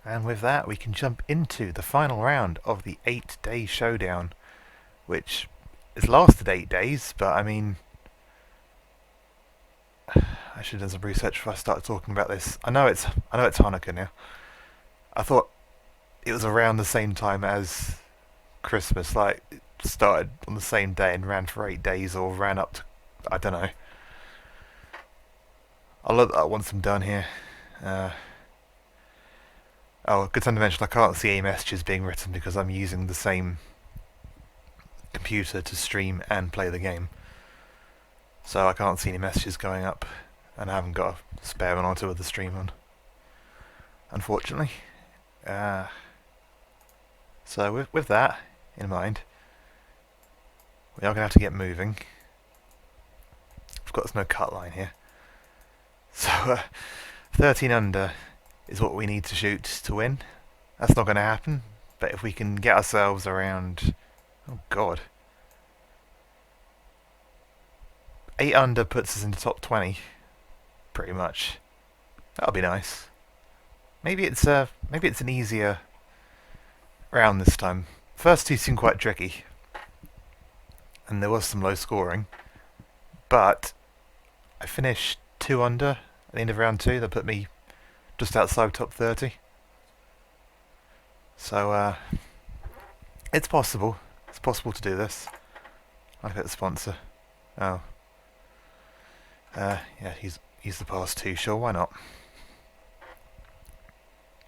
And with that, we can jump into the final round of the 8-day showdown, which has lasted 8 days, but I mean, I should have done some research before I started talking about this. I know it's Hanukkah now. I thought it was around the same time as Christmas, like it started on the same day and ran for 8 days, or ran up to, I don't know. I'll look that once I'm done here. Oh, good time to mention I can't see any messages being written because I'm using the same computer to stream and play the game. So I can't see any messages going up, and I haven't got a spare one or two of the stream on, unfortunately. So with that in mind, we are going to have to get moving. Of course, there's no cut line here. So 13 under is what we need to shoot to win. That's not going to happen, but if we can get ourselves around... Oh god. 8 under puts us in the top 20, pretty much. That'll be nice. Maybe it's an easier round this time. First two seemed quite tricky, and there was some low scoring, but I finished 2 under at the end of round 2. That put me just outside top 30. So it's possible. It's possible to do this. I look at the sponsor. Oh. Yeah, he's the past 2. Sure, why not?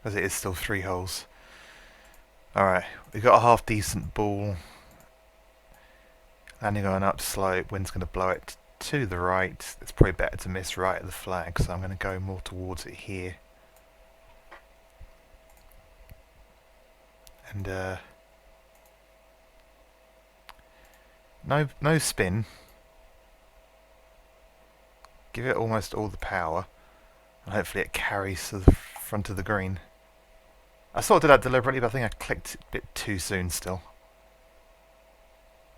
As it is still 3 holes. Alright, we've got a half decent ball. Landing on an up slope. Wind's going to blow it to the right. It's probably better to miss right at the flag, so I'm going to go more towards it here. And no spin. Give it almost all the power, and hopefully it carries to the front of the green. I sort of did that deliberately, but I think I clicked a bit too soon still.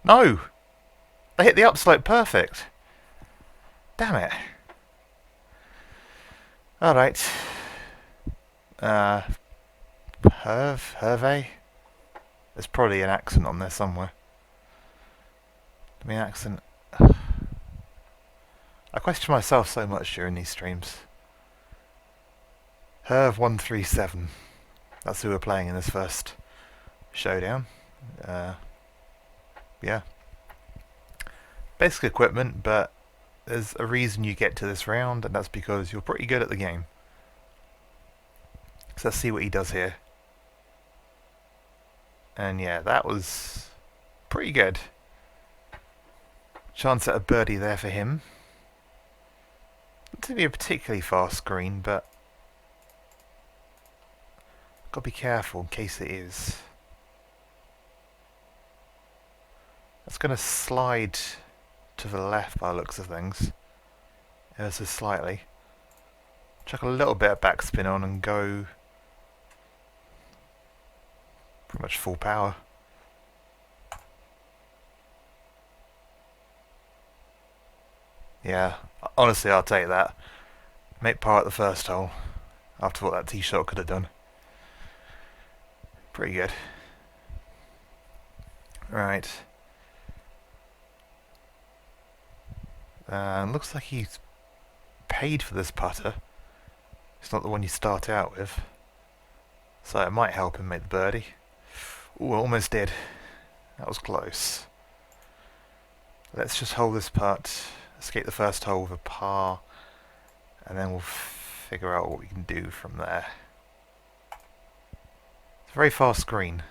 No! They hit the upslope perfect. Damn it. Alright. Hervé? There's probably an accent on there somewhere. I mean, accent... I question myself so much during these streams. Herv137. That's who we're playing in this first showdown. Yeah. Basic equipment, but there's a reason you get to this round, and that's because you're pretty good at the game. So let's see what he does here. And yeah, that was pretty good. Chance at a birdie there for him. Not to be a particularly fast green, but got to be careful in case it is. That's going to slide to the left by the looks of things, ever so slightly. Chuck a little bit of backspin on and go pretty much full power. Yeah, honestly, I'll take that. Make par at the first hole after what that tee shot could have done. Pretty good. Right. Looks like he's paid for this putter. It's not the one you start out with, so it might help him make the birdie. Ooh, almost did. That was close. Let's just hold this putt, escape the first hole with a par, and then we'll figure out what we can do from there. It's a very fast green.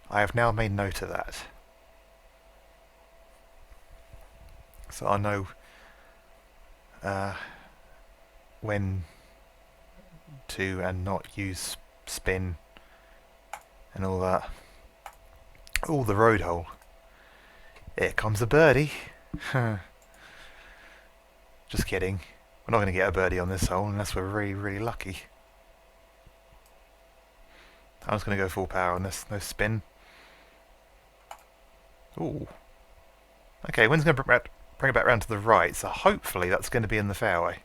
I have now made note of that. So I know when to and not use spin and all that. Oh, the road hole. Here comes a birdie. Just kidding. We're not going to get a birdie on this hole unless we're really, really lucky. I was going to go full power on this. No spin. Ooh. Okay, wind's going to bring it back round to the right, so hopefully that's going to be in the fairway.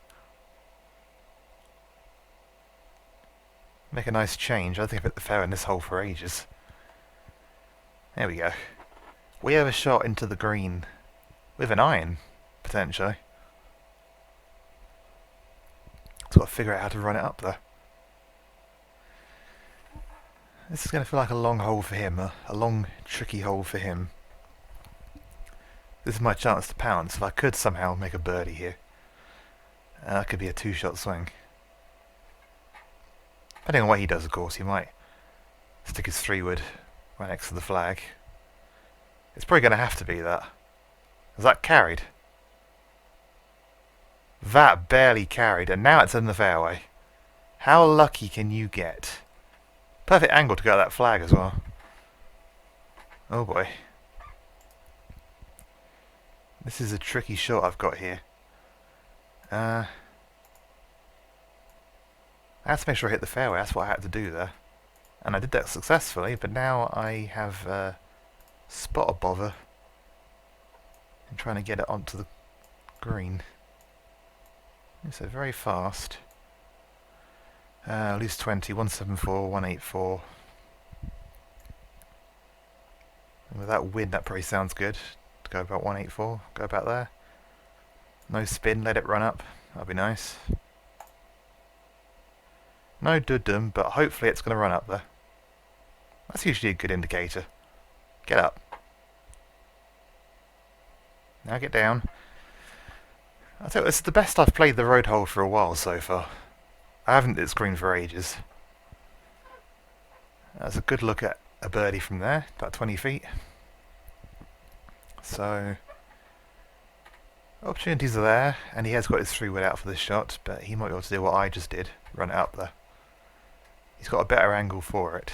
Make a nice change. I think I've hit the fairway in this hole for ages. There we go. We have a shot into the green with an iron, potentially. Just got to figure out how to run it up there. This is going to feel like a long hole for him, a long, tricky hole for him. This is my chance to pounce. If I could somehow make a birdie here, that could be a two-shot swing. Depending on what he does, of course, he might stick his 3-wood right next to the flag. It's probably going to have to be that. Has that carried? That barely carried, and now it's in the fairway. How lucky can you get? Perfect angle to go at that flag as well. Oh boy. This is a tricky shot I've got here. I have to make sure I hit the fairway, that's what I had to do there. And I did that successfully, but now I have spot a bother in trying to get it onto the green. So very fast. Lose 20, 174, 184. And with that wind, that probably sounds good. To go about 184, go about there. No spin, let it run up. That'll be nice. No dud-dum, but hopefully it's going to run up there. That's usually a good indicator. Get up. Now get down. I tell you, this is the best I've played the road hole for a while so far. I haven't hit this green for ages. That's a good look at a birdie from there, about 20 feet. So, opportunities are there, and he has got his 3-wood out for this shot, but he might be able to do what I just did, run it up there. He's got a better angle for it.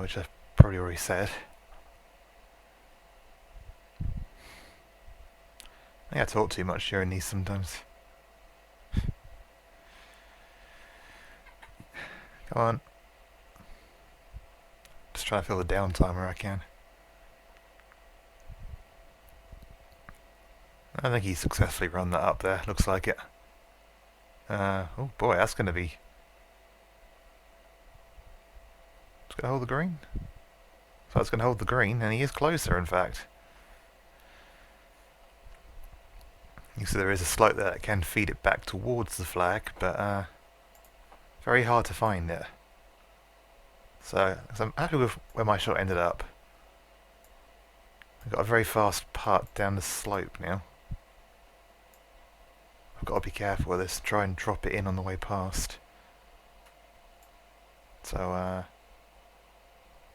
Which I've probably already said. I think I talk too much during these sometimes. Come on. Just trying to fill the downtime where I can. I think he successfully run that up there, looks like it. Oh boy, that's going to be... It's going to hold the green? So it's going to hold the green, and he is closer in fact. You see there is a slope there that can feed it back towards the flag, but very hard to find it. So I'm happy with where my shot ended up. I've got a very fast putt down the slope now. I've got to be careful with this, try and drop it in on the way past. So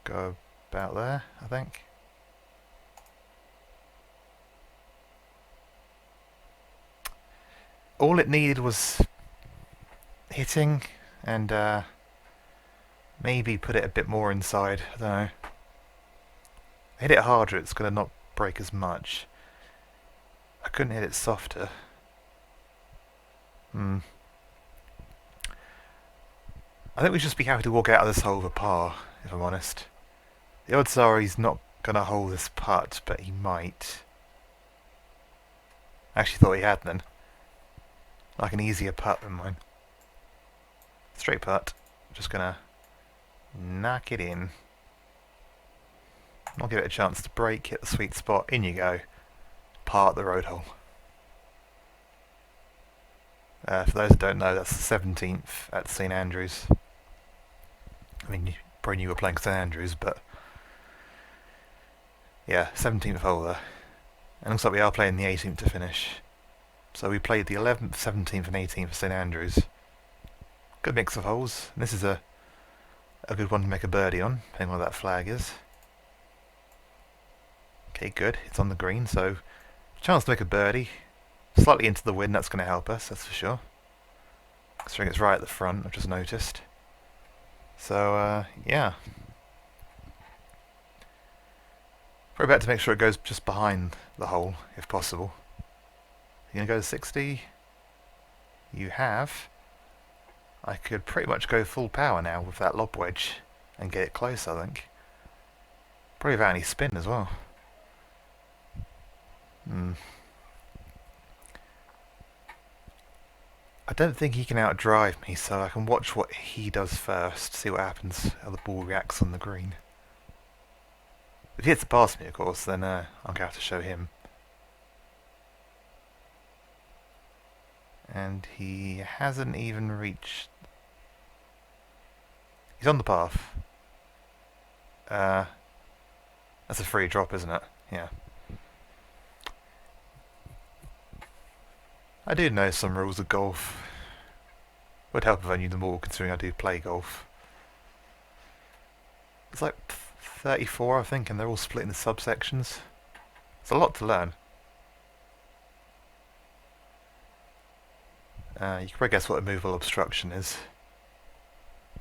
go about there, I think. All it needed was hitting and maybe put it a bit more inside. I don't know. Hit it harder, it's going to not break as much. I couldn't hit it softer. I think we should just be happy to walk out of this hole with a par, if I'm honest. The odds are he's not going to hold this putt, but he might. I actually thought he had then. Like an easier putt than mine. Straight putt. Just going to knock it in. I'll give it a chance to break, hit the sweet spot. In you go. Par at the road hole. For those who don't know, that's the 17th at St Andrews. I mean, you probably knew we were playing St Andrews, but yeah, 17th hole there. And looks like we are playing the 18th to finish. So we played the 11th, 17th and 18th for St Andrews. Good mix of holes. And this is a good one to make a birdie on, depending on what that flag is. Okay, good. It's on the green, so chance to make a birdie. Slightly into the wind, that's going to help us, that's for sure. Considering it's right at the front, I've just noticed. So, yeah. Probably better to make sure it goes just behind the hole, if possible. You're going to go to 60? You have. I could pretty much go full power now with that lob wedge and get it close, I think. Probably without any spin as well. I don't think he can outdrive me, so I can watch what he does first, see what happens, how the ball reacts on the green. If he hits past me, of course, then I'm going to have to show him. And he hasn't even reached... He's on the path. That's a free drop, isn't it? Yeah. I do know some rules of golf. Would help if I knew them all, considering I do play golf. It's like 34, I think, and they're all split into subsections. It's a lot to learn. You can probably guess what a movable obstruction is.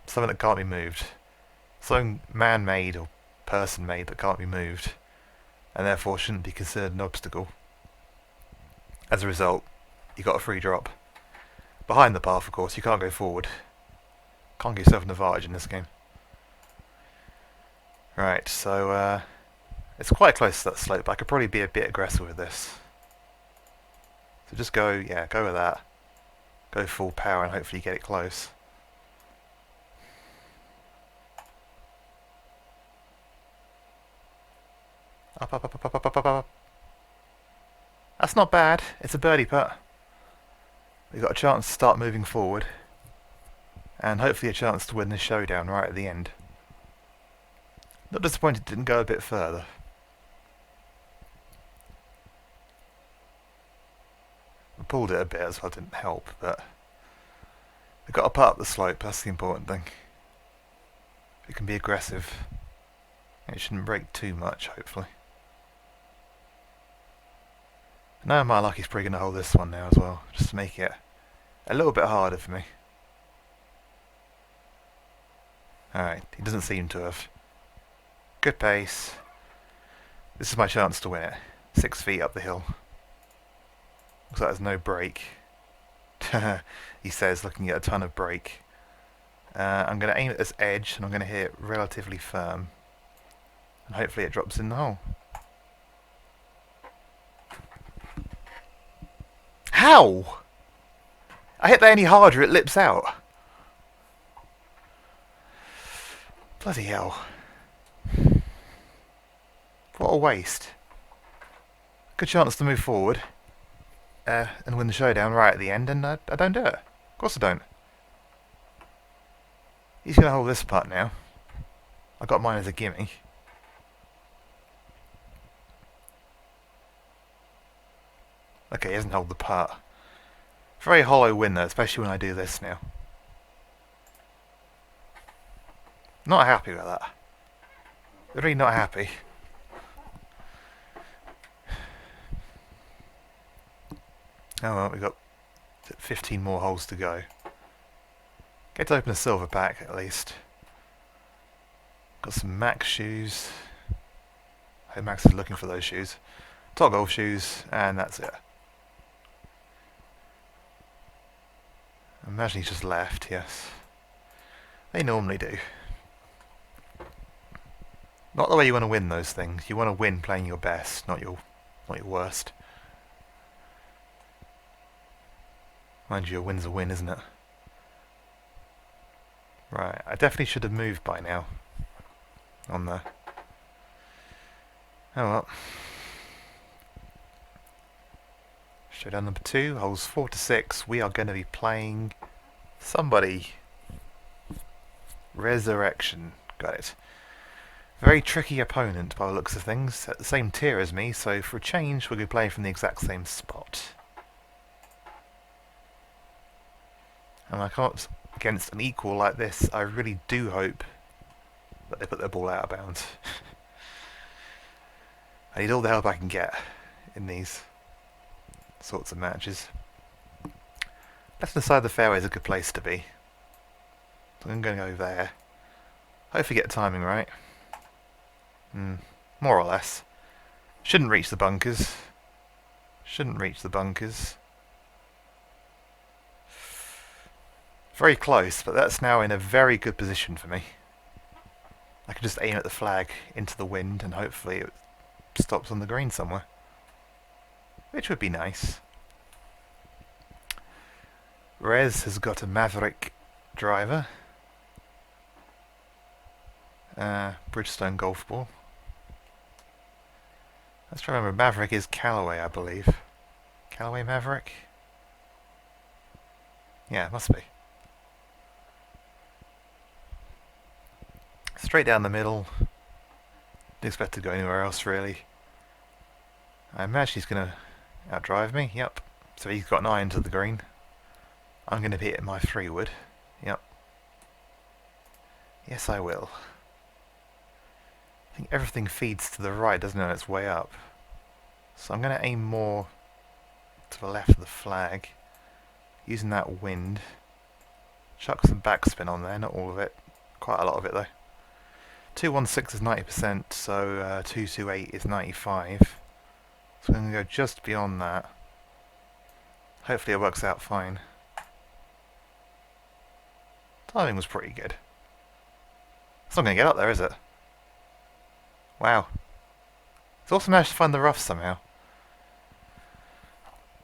Something that can't be moved. Something man-made or person-made that can't be moved, and therefore shouldn't be considered an obstacle. As a result, you got a free drop. Behind the path, of course, you can't go forward. Can't get yourself an advantage in this game. Right, so it's quite close to that slope, but I could probably be a bit aggressive with this. So just go with that. Go full power and hopefully get it close. Up, up, up, up, up, up, up, up. That's not bad. It's a birdie putt. We've got a chance to start moving forward. And hopefully a chance to win this showdown right at the end. Not disappointed it didn't go a bit further. I pulled it a bit as well, didn't help, but we've got to putt up the slope, that's the important thing. It can be aggressive. It shouldn't break too much, hopefully. Now my luck is probably going to hold this one now as well, just to make it a little bit harder for me. Alright, he doesn't seem to have. Good pace. This is my chance to win it. 6 feet up the hill. Looks like there's no break. He says, looking at a ton of break. I'm going to aim at this edge and I'm going to hit it relatively firm. And hopefully it drops in the hole. How? I hit that any harder, it lips out. Bloody hell. What a waste. Good chance to move forward and win the showdown right at the end, and I don't do it. Of course I don't. He's going to hold this putt now. I got mine as a gimme. Okay, he hasn't held the putt. Very hollow win though, especially when I do this now. Not happy with that. Really not happy. Oh well, we've got 15 more holes to go. Get to open a silver pack at least. Got some Max shoes. I hope Max is looking for those shoes. Top golf shoes, and that's it. I imagine he's just left, yes. They normally do. Not the way you want to win those things. You want to win playing your best, not your worst. Mind you, a win's a win, isn't it? Right, I definitely should have moved by now. On there. Oh well. Showdown number 2, holes 4 to 6. We are going to be playing somebody. Resurrection. Got it. Very tricky opponent by the looks of things. At the same tier as me, so for a change, we're going to be playing from the exact same spot. And I can't, against an equal like this, I really do hope that they put their ball out of bounds. I need all the help I can get in these sorts of matches. Left hand side of the fairway is a good place to be. So I'm going to go there. Hopefully get the timing right. More or less. Shouldn't reach the bunkers. Shouldn't reach the bunkers. Very close, but that's now in a very good position for me. I can just aim at the flag into the wind and hopefully it stops on the green somewhere. Which would be nice. Rez has got a Maverick driver. Bridgestone golf ball. Let's try to remember. Maverick is Callaway, I believe. Callaway Maverick? Yeah, it must be. Straight down the middle. Didn't expect to go anywhere else, really. I imagine he's going to outdrive me. Yep. So he's got an iron to the green. I'm going to hit my 3-wood. Yep. Yes, I will. I think everything feeds to the right, doesn't it, on its way up. So I'm going to aim more to the left of the flag. Using that wind. Chuck some backspin on there, not all of it. Quite a lot of it, though. 216 is 90%, so 228 is 95. So I'm going to go just beyond that. Hopefully it works out fine. Timing was pretty good. It's not going to get up there, is it? Wow. It's also managed to find the rough somehow.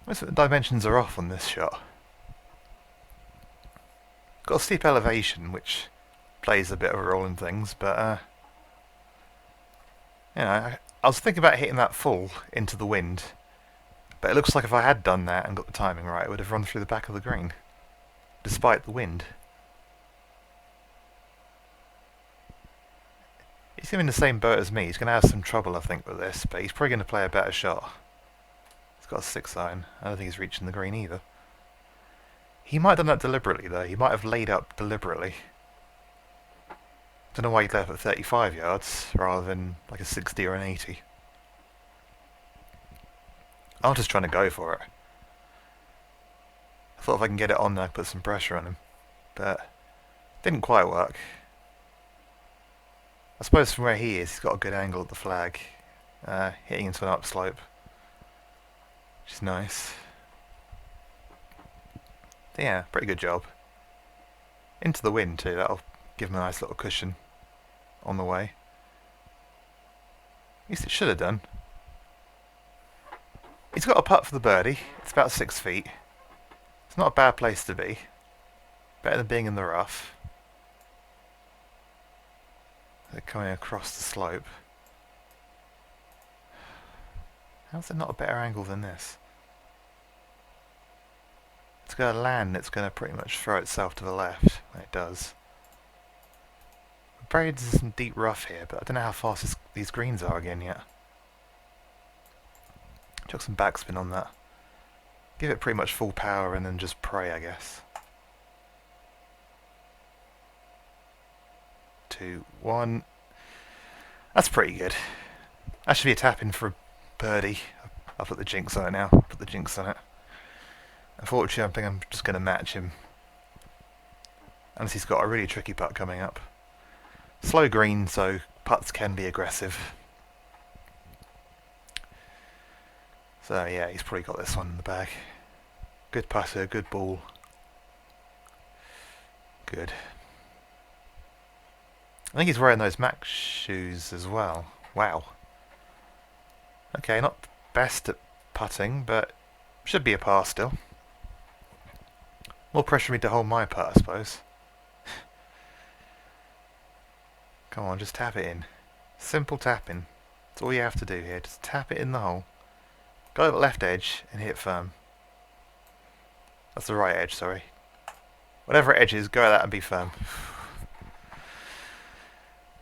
Most of the dimensions are off on this shot. Got a steep elevation, which plays a bit of a role in things, but you know, I was thinking about hitting that full into the wind, but it looks like if I had done that and got the timing right, it would have run through the back of the green, despite the wind. He's in the same boat as me. He's going to have some trouble, I think, with this, but he's probably going to play a better shot. He's got a 6-iron. I don't think he's reaching the green either. He might have done that deliberately, though. He might have laid up deliberately. Don't know why he'd left at 35 yards rather than like a 60 or an 80. I'm just trying to go for it. I thought if I can get it on there, I'd put some pressure on him, but didn't quite work. I suppose from where he is, he's got a good angle at the flag, hitting into an upslope, which is nice. Yeah, pretty good job. Into the wind too, that'll give him a nice little cushion on the way. At least it should have done. He's got a putt for the birdie. It's about 6 feet. It's not a bad place to be. Better than being in the rough. They're coming across the slope. How's there not a better angle than this? It's going to land and it's going to pretty much throw itself to the left. And it does. Buried in some deep rough here, but I don't know how fast these greens are again yet. Chuck some backspin on that. Give it pretty much full power and then just pray, I guess. 2, 1. That's pretty good. That should be a tap-in for a birdie. I'll put the jinx on it now. Put the jinx on it. Unfortunately, I think I'm just going to match him. Unless he's got a really tricky putt coming up. Slow green, so putts can be aggressive. So yeah, he's probably got this one in the bag. Good putter, good ball. Good. I think he's wearing those Max shoes as well. Wow. Okay, not the best at putting, but should be a par still. More pressure for me to hold my putt, I suppose. Come on, just tap it in. Simple tapping. That's all you have to do here. Just tap it in the hole. Go to the left edge and hit firm. That's the right edge, sorry. Whatever edge is, go at that and be firm.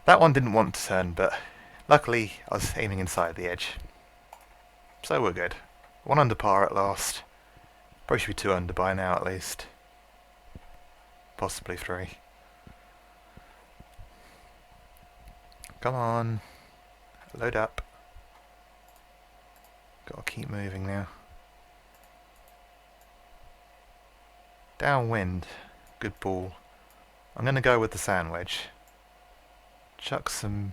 That one didn't want to turn, but luckily I was aiming inside the edge. So we're good. 1 under par at last. Probably should be 2 under by now at least. Possibly 3. Come on. Load up. Gotta keep moving now. Downwind. Good ball. I'm going to go with the sand wedge. Chuck some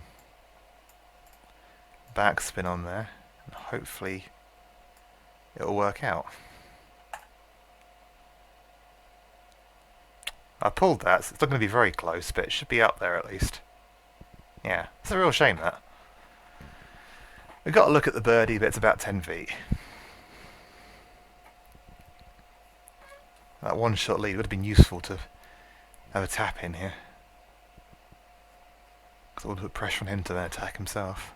backspin on there. And hopefully it'll work out. I pulled that, so it's not going to be very close, but it should be up there at least. Yeah, it's a real shame that. We've got to look at the birdie, but it's about 10 feet. That one-shot lead would have been useful to have a tap in here. Because it would put pressure on him to then attack himself.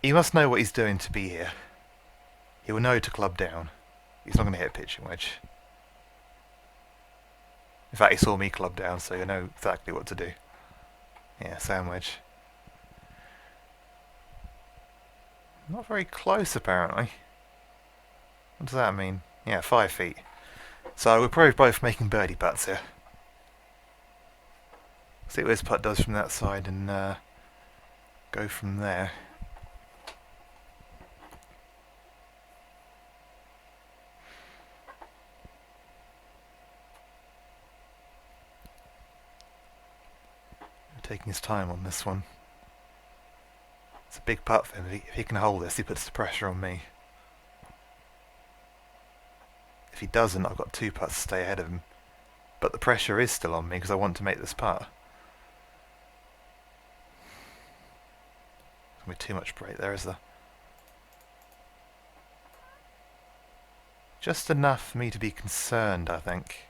He must know what he's doing to be here. He will know to club down. He's not going to hit a pitching wedge. In fact, he saw me club down, so he'll know exactly what to do. Yeah, sand wedge. Not very close, apparently. What does that mean? Yeah, 5 feet. So we're probably both making birdie putts here. See what this putt does from that side and go from there. Taking his time on this one. It's a big putt for him. If he can hold this, he puts the pressure on me. If he doesn't, I've got 2 putts to stay ahead of him. But the pressure is still on me because I want to make this putt. There's going to be too much break there, is there? Just enough for me to be concerned, I think.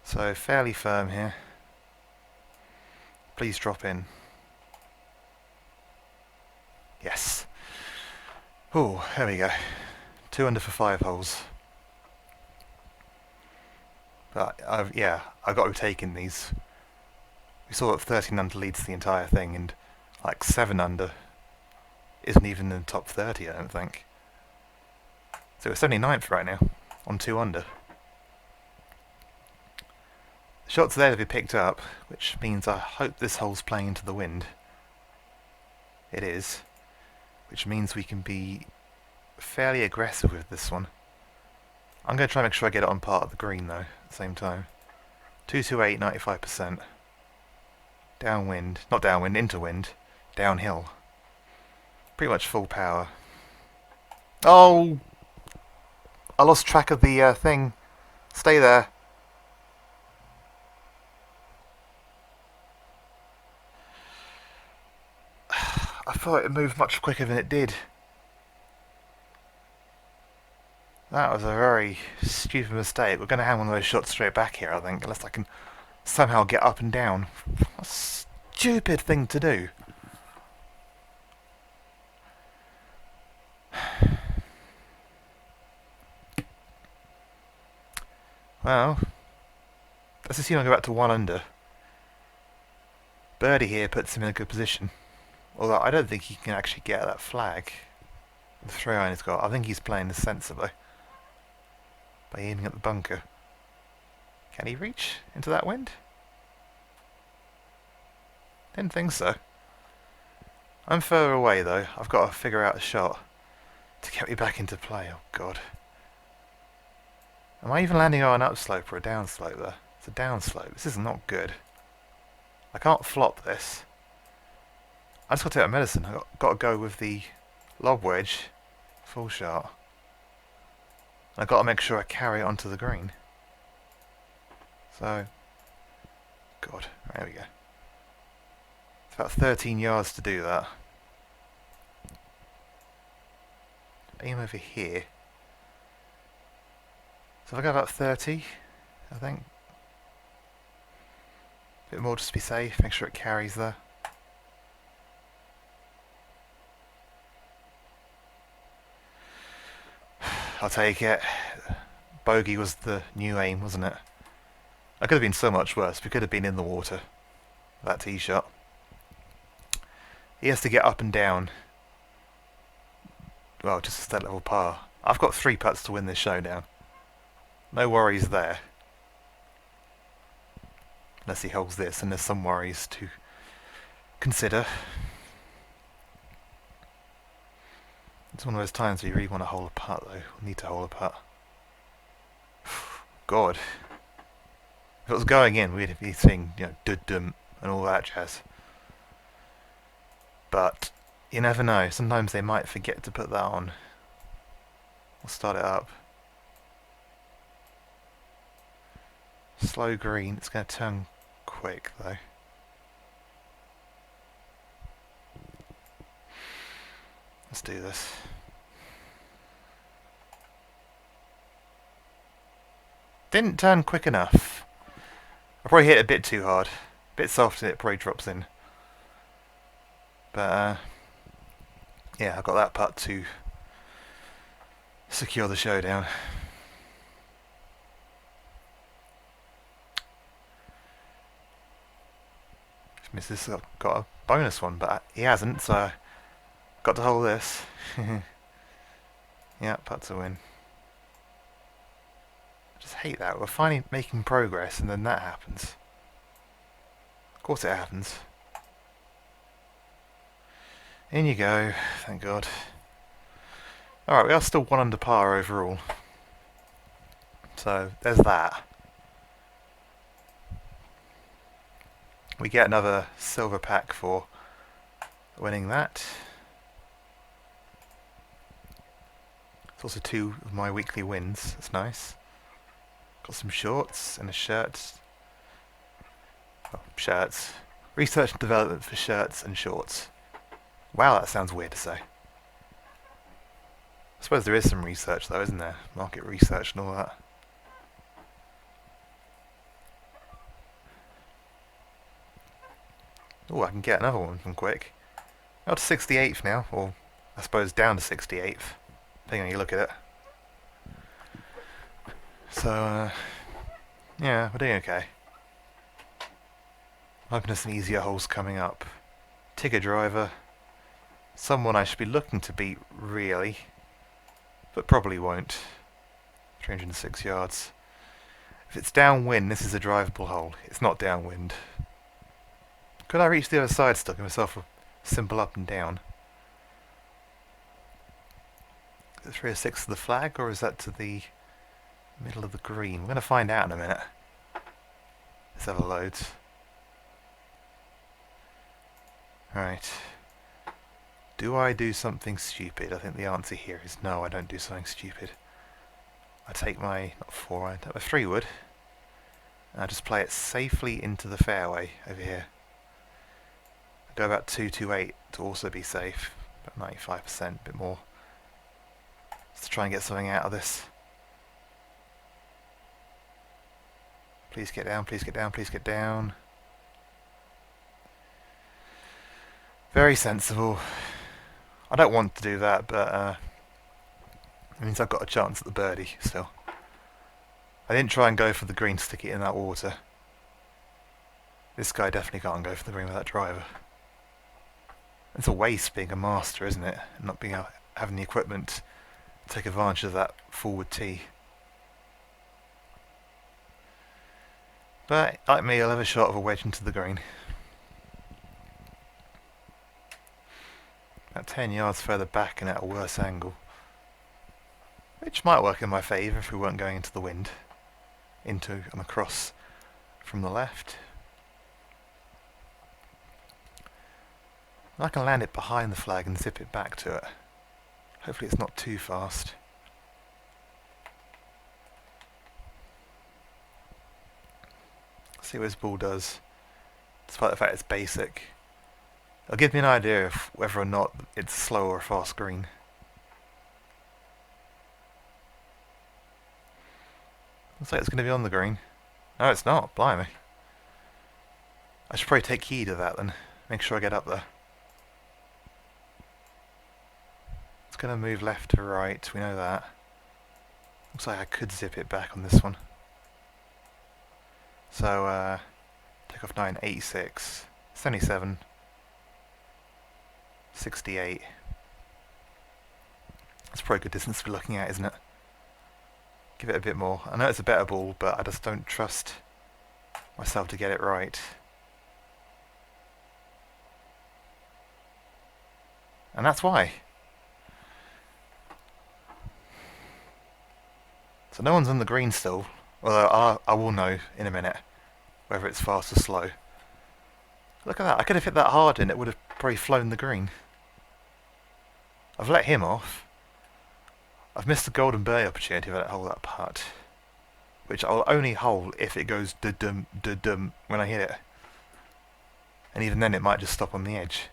So fairly firm here. Please drop in. Yes. Oh, there we go. 2 under for 5 holes. But I've got to be taking these. We saw that 13 under leads the entire thing, and like 7 under isn't even in the top 30, I don't think. So we're 79th right now, on 2 under. The shot's there to be picked up, which means I hope this hole's playing into the wind. It is, which means we can be fairly aggressive with this one. I'm going to try and make sure I get it on part of the green though, at the same time. 228, 95%. Downwind, not downwind, into wind. Downhill. Pretty much full power. Oh! I lost track of the thing. Stay there. I thought it moved much quicker than it did. That was a very stupid mistake. We're going to have one of those shots straight back here, I think, unless I can somehow get up and down. What a stupid thing to do. Well, let's assume I go back to 1 under. Birdie here puts him in a good position. Although I don't think he can actually get that flag. The 3-iron he's got. I think he's playing this sensibly. By aiming at the bunker. Can he reach into that wind? Didn't think so. I'm further away though. I've got to figure out a shot to get me back into play. Oh god. Am I even landing on an upslope or a downslope there? It's a downslope. This is not good. I can't flop this. I just got to take a medicine. I've got to go with the lob wedge. Full shot. I've got to make sure I carry it onto the green. So, God, there we go. It's about 13 yards to do that. Aim over here. So if I go about 30, I think. A bit more just to be safe, make sure it carries there. I'll take it. Bogey was the new aim, wasn't it? That could have been so much worse. We could have been in the water. That tee shot. He has to get up and down. Well, just a stat level par. I've got 3 putts to win this showdown. No worries there. Unless he holds this, and there's some worries to consider. It's one of those times where you really want to hold a putt, though. We need to hold a putt. God. If it was going in, we'd be seeing, dud-dum and all that jazz. But you never know. Sometimes they might forget to put that on. We'll start it up. Slow green. It's going to turn quick, though. Let's do this. Didn't turn quick enough. I probably hit it a bit too hard. A bit soft and it probably drops in. But yeah, I got that putt to secure the showdown. Mrs. has got a bonus one, but he hasn't, so I got to hold this. Yeah, putt's a win. I just hate that. We're finally making progress and then that happens. Of course it happens. In you go, thank God. Alright, we are still 1 under par overall. So, there's that. We get another silver pack for winning that. It's also 2 of my weekly wins, that's nice. Got some shorts and a shirt. Oh, shirts. Research and development for shirts and shorts. Wow, that sounds weird to say. I suppose there is some research though, isn't there? Market research and all that. Oh, I can get another one from quick. Up to 68th now, or I suppose down to 68th, depending on how you look at it. So, yeah, we're doing okay. I'm hoping there's some easier holes coming up. Tigger driver. Someone I should be looking to beat, really. But probably won't. 306 yards. If it's downwind, this is a drivable hole. It's not downwind. Could I reach the other side still? Give myself a simple up and down. Is it 306 to the flag, or is that to the middle of the green? We're going to find out in a minute. Let's have a load. Right. Do I do something stupid? I think the answer here is no, I don't do something stupid. I take my, not 4, I take my 3 wood. And I just play it safely into the fairway over here. I go about 228 to also be safe. About 95%, a bit more. Just to try and get something out of this. Please get down, please get down, please get down. Very sensible. I don't want to do that, but it means I've got a chance at the birdie still. I didn't try and go for the green, stick it in that water. This guy definitely can't go for the green with that driver. It's a waste being a master, isn't it? Not being able, having the equipment to take advantage of that forward tee. But like me, I'll have a shot of a wedge into the green. About 10 yards further back and at a worse angle. Which might work in my favour if we weren't going into the wind. Into and across from the left. I can land it behind the flag and zip it back to it. Hopefully it's not too fast. See what his ball does. Despite the fact it's basic. It'll give me an idea of whether or not it's slow or a fast green. Looks like it's going to be on the green. No, it's not. Blimey. I should probably take heed of that then. Make sure I get up there. It's going to move left to right. We know that. Looks like I could zip it back on this one. So, take off 9, 86, 77, 68. That's probably a good distance to be looking at, isn't it? Give it a bit more. I know it's a better ball, but I just don't trust myself to get it right. And that's why. So no one's on the green still. Although I will know in a minute whether it's fast or slow. Look at that. I could have hit that hard and it would have probably flown the green. I've let him off. I've missed the golden birdie opportunity if I don't hold that putt. Which I'll only hold if it goes da-dum when I hit it. And even then it might just stop on the edge.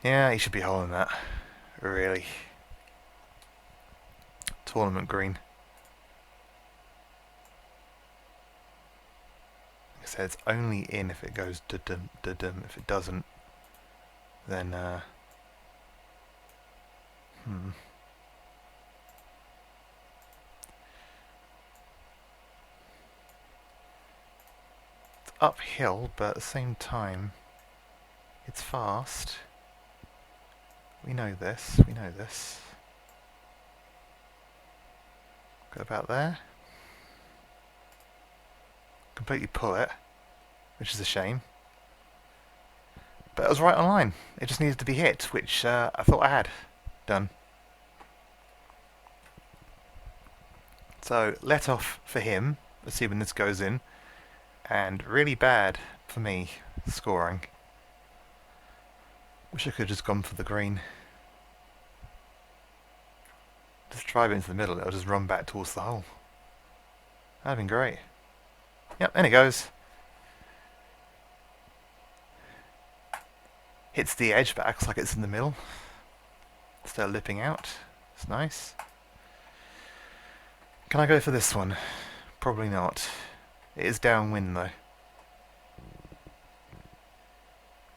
Yeah, he should be holding that. Really. Tournament green. Like I said, it's only in if it goes da-dum, da-dum. If it doesn't, then, It's uphill, but at the same time, it's fast. We know this, we know this. Go about there. Completely pull it, which is a shame. But it was right on line. It just needed to be hit, which I thought I had done. So, let off for him, assuming this goes in, and really bad for me, scoring. Wish I could have just gone for the green. Just drive it into the middle, it'll just run back towards the hole. That'd been great. Yep, in it goes. Hits the edge, but acts like it's in the middle. Still lipping out. It's nice. Can I go for this one? Probably not. It is downwind though.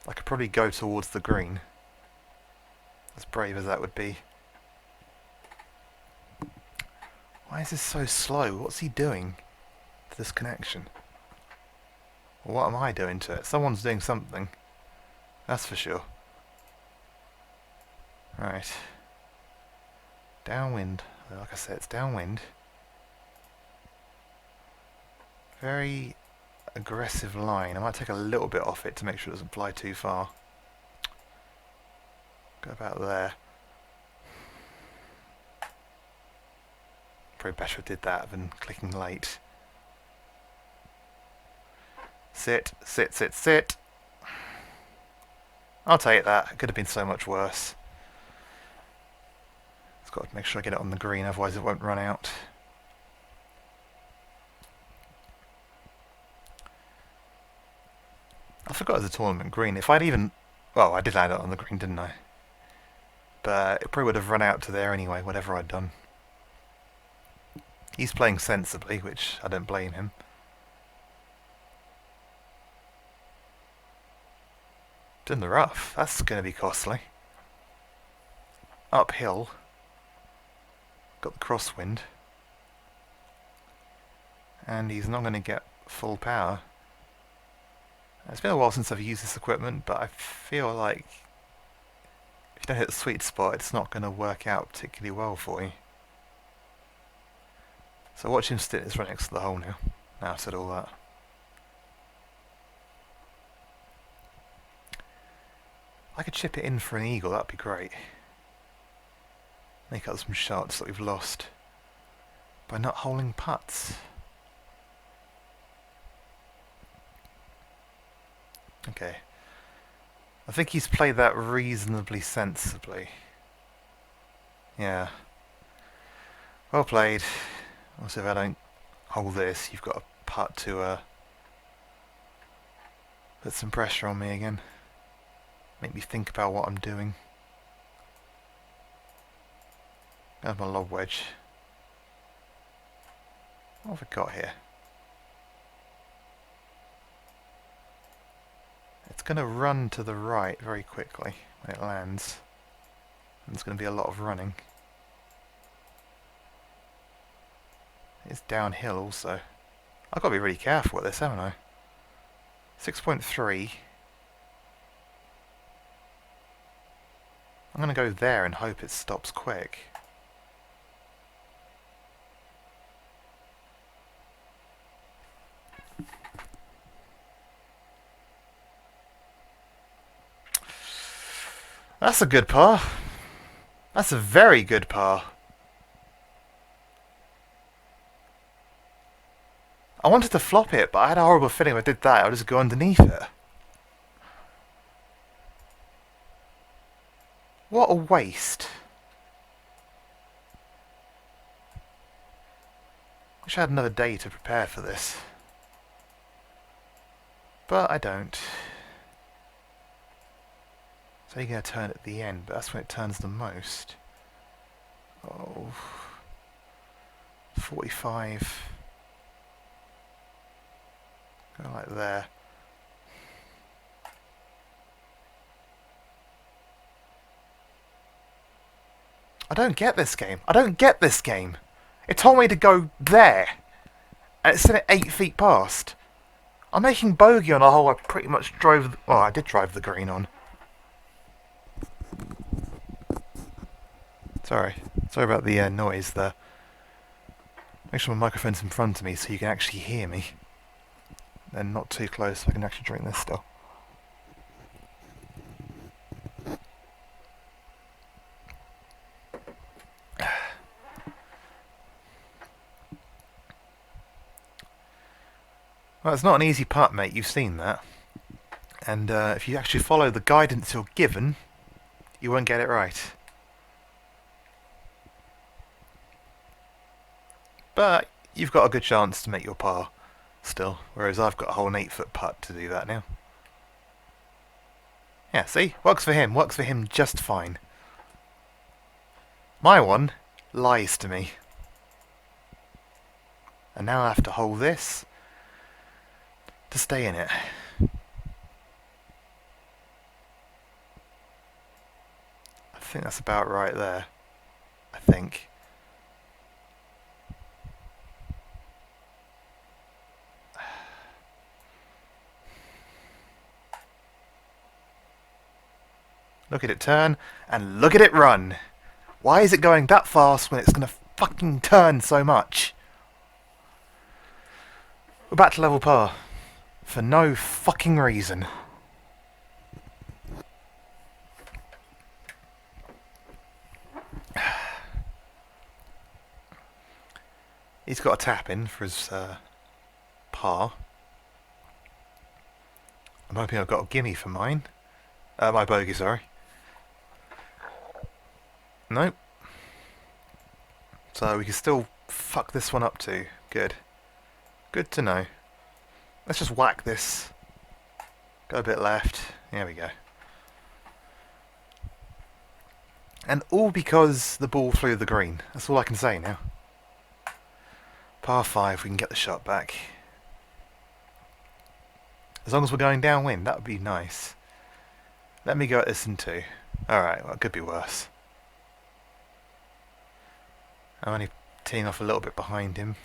I could probably go towards the green. As brave as that would be. Why is this so slow? What's he doing to this connection? Or what am I doing to it? Someone's doing something. That's for sure. Right. Downwind. Like I said, it's downwind. Very aggressive line. I might take a little bit off it to make sure it doesn't fly too far. Go about there. Probably better I did that than clicking late. Sit, sit, sit, sit. I'll take that. It could have been so much worse. Just got to make sure I get it on the green, otherwise it won't run out. I forgot it was a tournament green. If I'd even... Well, I did add it on the green, didn't I? But it probably would have run out to there anyway, whatever I'd done. He's playing sensibly, which I don't blame him. In the rough. That's going to be costly. Uphill. Got the crosswind. And he's not going to get full power. It's been a while since I've used this equipment, but I feel like if you don't hit the sweet spot, it's not going to work out particularly well for you. So watch him sit this right next to the hole now. Now I've said all that. I could chip it in for an eagle, that'd be great. Make up some shots that we've lost by not holding putts. Okay. I think he's played that reasonably sensibly. Yeah. Well played. Also, if I don't hold this, you've got a putt to put some pressure on me again. Make me think about what I'm doing. There's my lob wedge. What have I got here? It's going to run to the right very quickly when it lands. And there's going to be a lot of running. It's downhill also. I've got to be really careful with this, haven't I? 6.3. I'm going to go there and hope it stops quick. That's a good par. That's a very good par. I wanted to flop it, but I had a horrible feeling if I did that, I would just go underneath it. What a waste. Wish I had another day to prepare for this. But I don't. So you're going to turn at the end, but that's when it turns the most. Oh, 45. Go like there. I don't get this game. I don't get this game. It told me to go there. And it said it 8 feet past. I'm making bogey on a hole I pretty much drove... Well, I did drive the green on. Sorry about the noise there. Make sure my microphone's in front of me so you can actually hear me. And not too close so I can actually drink this still. Well, it's not an easy putt, mate. You've seen that. And if you actually follow the guidance you're given, you won't get it right. But you've got a good chance to make your par still, whereas I've got a whole 8-foot putt to do that now. Yeah, see? Works for him just fine. My one lies to me. And now I have to hold this to stay in it. I think that's about right there. I think. Look at it turn, and look at it run. Why is it going that fast when it's going to fucking turn so much? We're back to level par. For no fucking reason. He's got a tap in for his par. I'm hoping I've got a gimme for mine. My bogey, sorry. Nope. So we can still fuck this one up too. Good. Good to know. Let's just whack this. Go a bit left. There we go. And all because the ball flew the green. That's all I can say now. Par 5, we can get the shot back. As long as we're going downwind, that would be nice. Let me go at this in 2. Alright, well, it could be worse. I'm only teeing off a little bit behind him.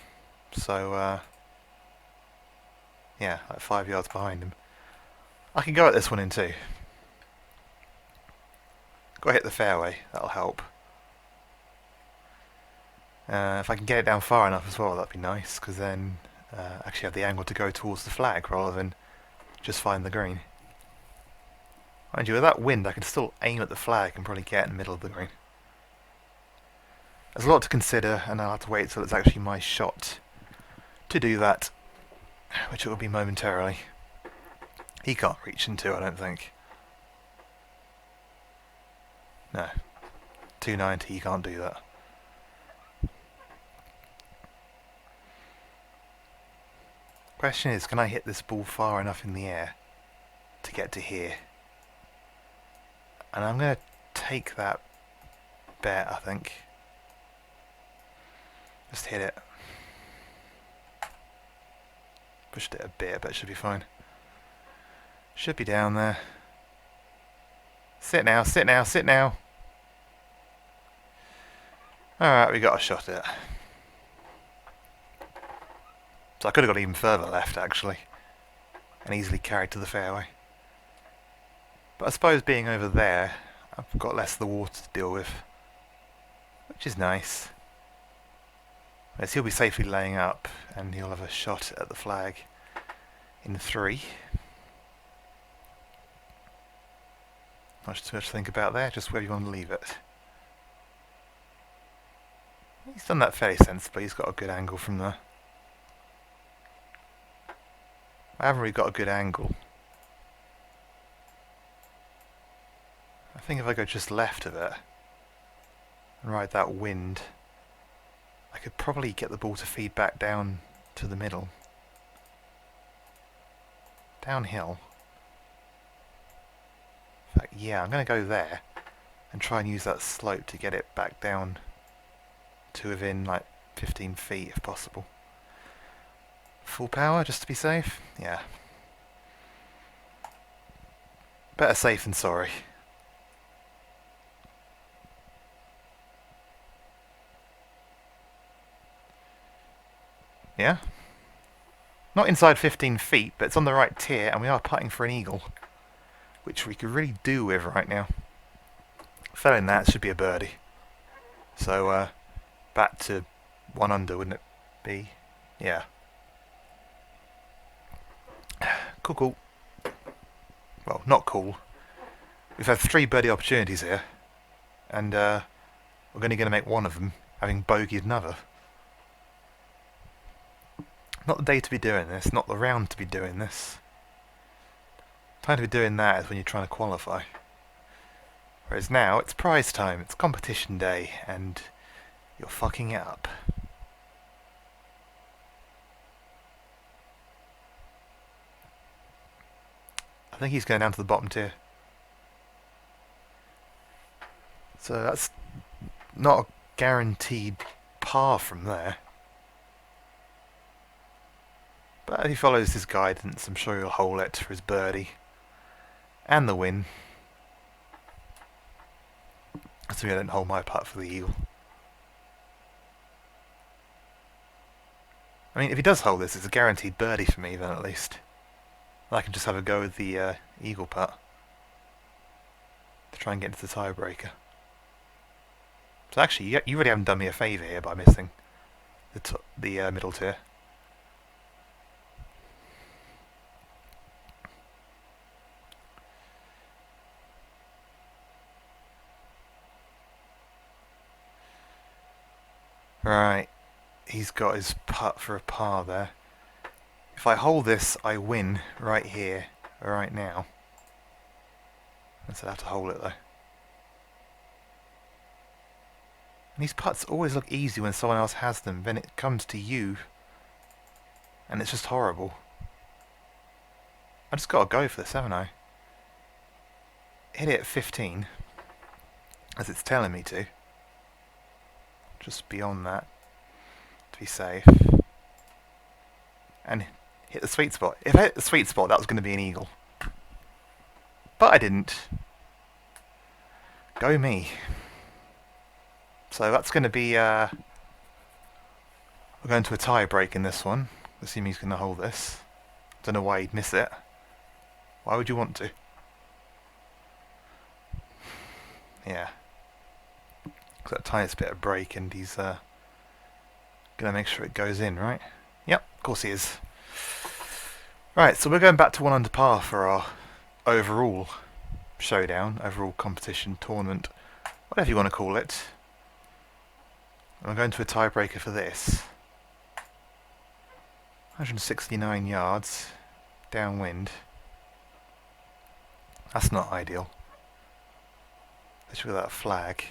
So, yeah, like 5 yards behind him. I can go at this one in 2. Got to hit the fairway, that'll help. If I can get it down far enough as well, that'd be nice, because then actually have the angle to go towards the flag rather than just find the green. Mind you, with that wind I can still aim at the flag and probably get in the middle of the green. There's a lot to consider, and I'll have to wait till it's actually my shot to do that, which it will be momentarily. He can't reach in 2, I don't think. No. 290, he can't do that. Question is, can I hit this ball far enough in the air to get to here? And I'm going to take that bet, I think. Just hit it. Pushed it a bit, but it should be fine. Should be down there. Sit now, sit now, sit now. Alright, we got a shot at it. So I could have got even further left, actually. And easily carried to the fairway. But I suppose being over there, I've got less of the water to deal with. Which is nice. As he'll be safely laying up, and he'll have a shot at the flag in 3. Not too much to think about there, just where you want to leave it. He's done that fairly sensibly, he's got a good angle from there. I haven't really got a good angle. I think if I go just left of it and ride that wind, I could probably get the ball to feed back down to the middle. Downhill. In like, yeah, I'm going to go there and try and use that slope to get it back down to within like 15 feet if possible. Full power just to be safe? Yeah. Better safe than sorry. Yeah? Not inside 15 feet, but it's on the right tier, and we are putting for an eagle, which we could really do with right now. Failing that, should be a birdie. So, back to 1 under, wouldn't it be? Yeah. Cool, cool. Well, not cool. We've had 3 birdie opportunities here, and we're only going to make 1 of them, having bogeyed another. Not the day to be doing this, not the round to be doing this. Time to be doing that is when you're trying to qualify. Whereas now, it's prize time, it's competition day, and you're fucking it up. I think he's going down to the bottom tier. So that's not a guaranteed par from there. But if he follows his guidance, I'm sure he'll hole it for his birdie. And the win. So I don't hold my putt for the eagle. I mean, if he does hold this, it's a guaranteed birdie for me then at least. I can just have a go with the eagle putt to try and get into the tiebreaker. So actually, you really haven't done me a favour here by missing the middle tier. Right, he's got his putt for a par there. If I hold this, I win right here, right now. I'll have to hold it though. And these putts always look easy when someone else has them, then it comes to you, and it's just horrible. I just gotta go for this, haven't I? Hit it at 15, as it's telling me to. Just beyond that, to be safe. And hit the sweet spot. If I hit the sweet spot, that was going to be an eagle. But I didn't. Go me. So that's going to be... we're going to a tie break in this one. Assuming he's going to hold this. Don't know why he'd miss it. Why would you want to? Yeah. That tiniest bit of break, and he's going to make sure it goes in, right? Yep, of course he is. Right, so we're going back to 1 under par for our overall showdown, overall competition, tournament, whatever you want to call it. And we're going to a tiebreaker for this. 169 yards, downwind. That's not ideal. Especially with that flag.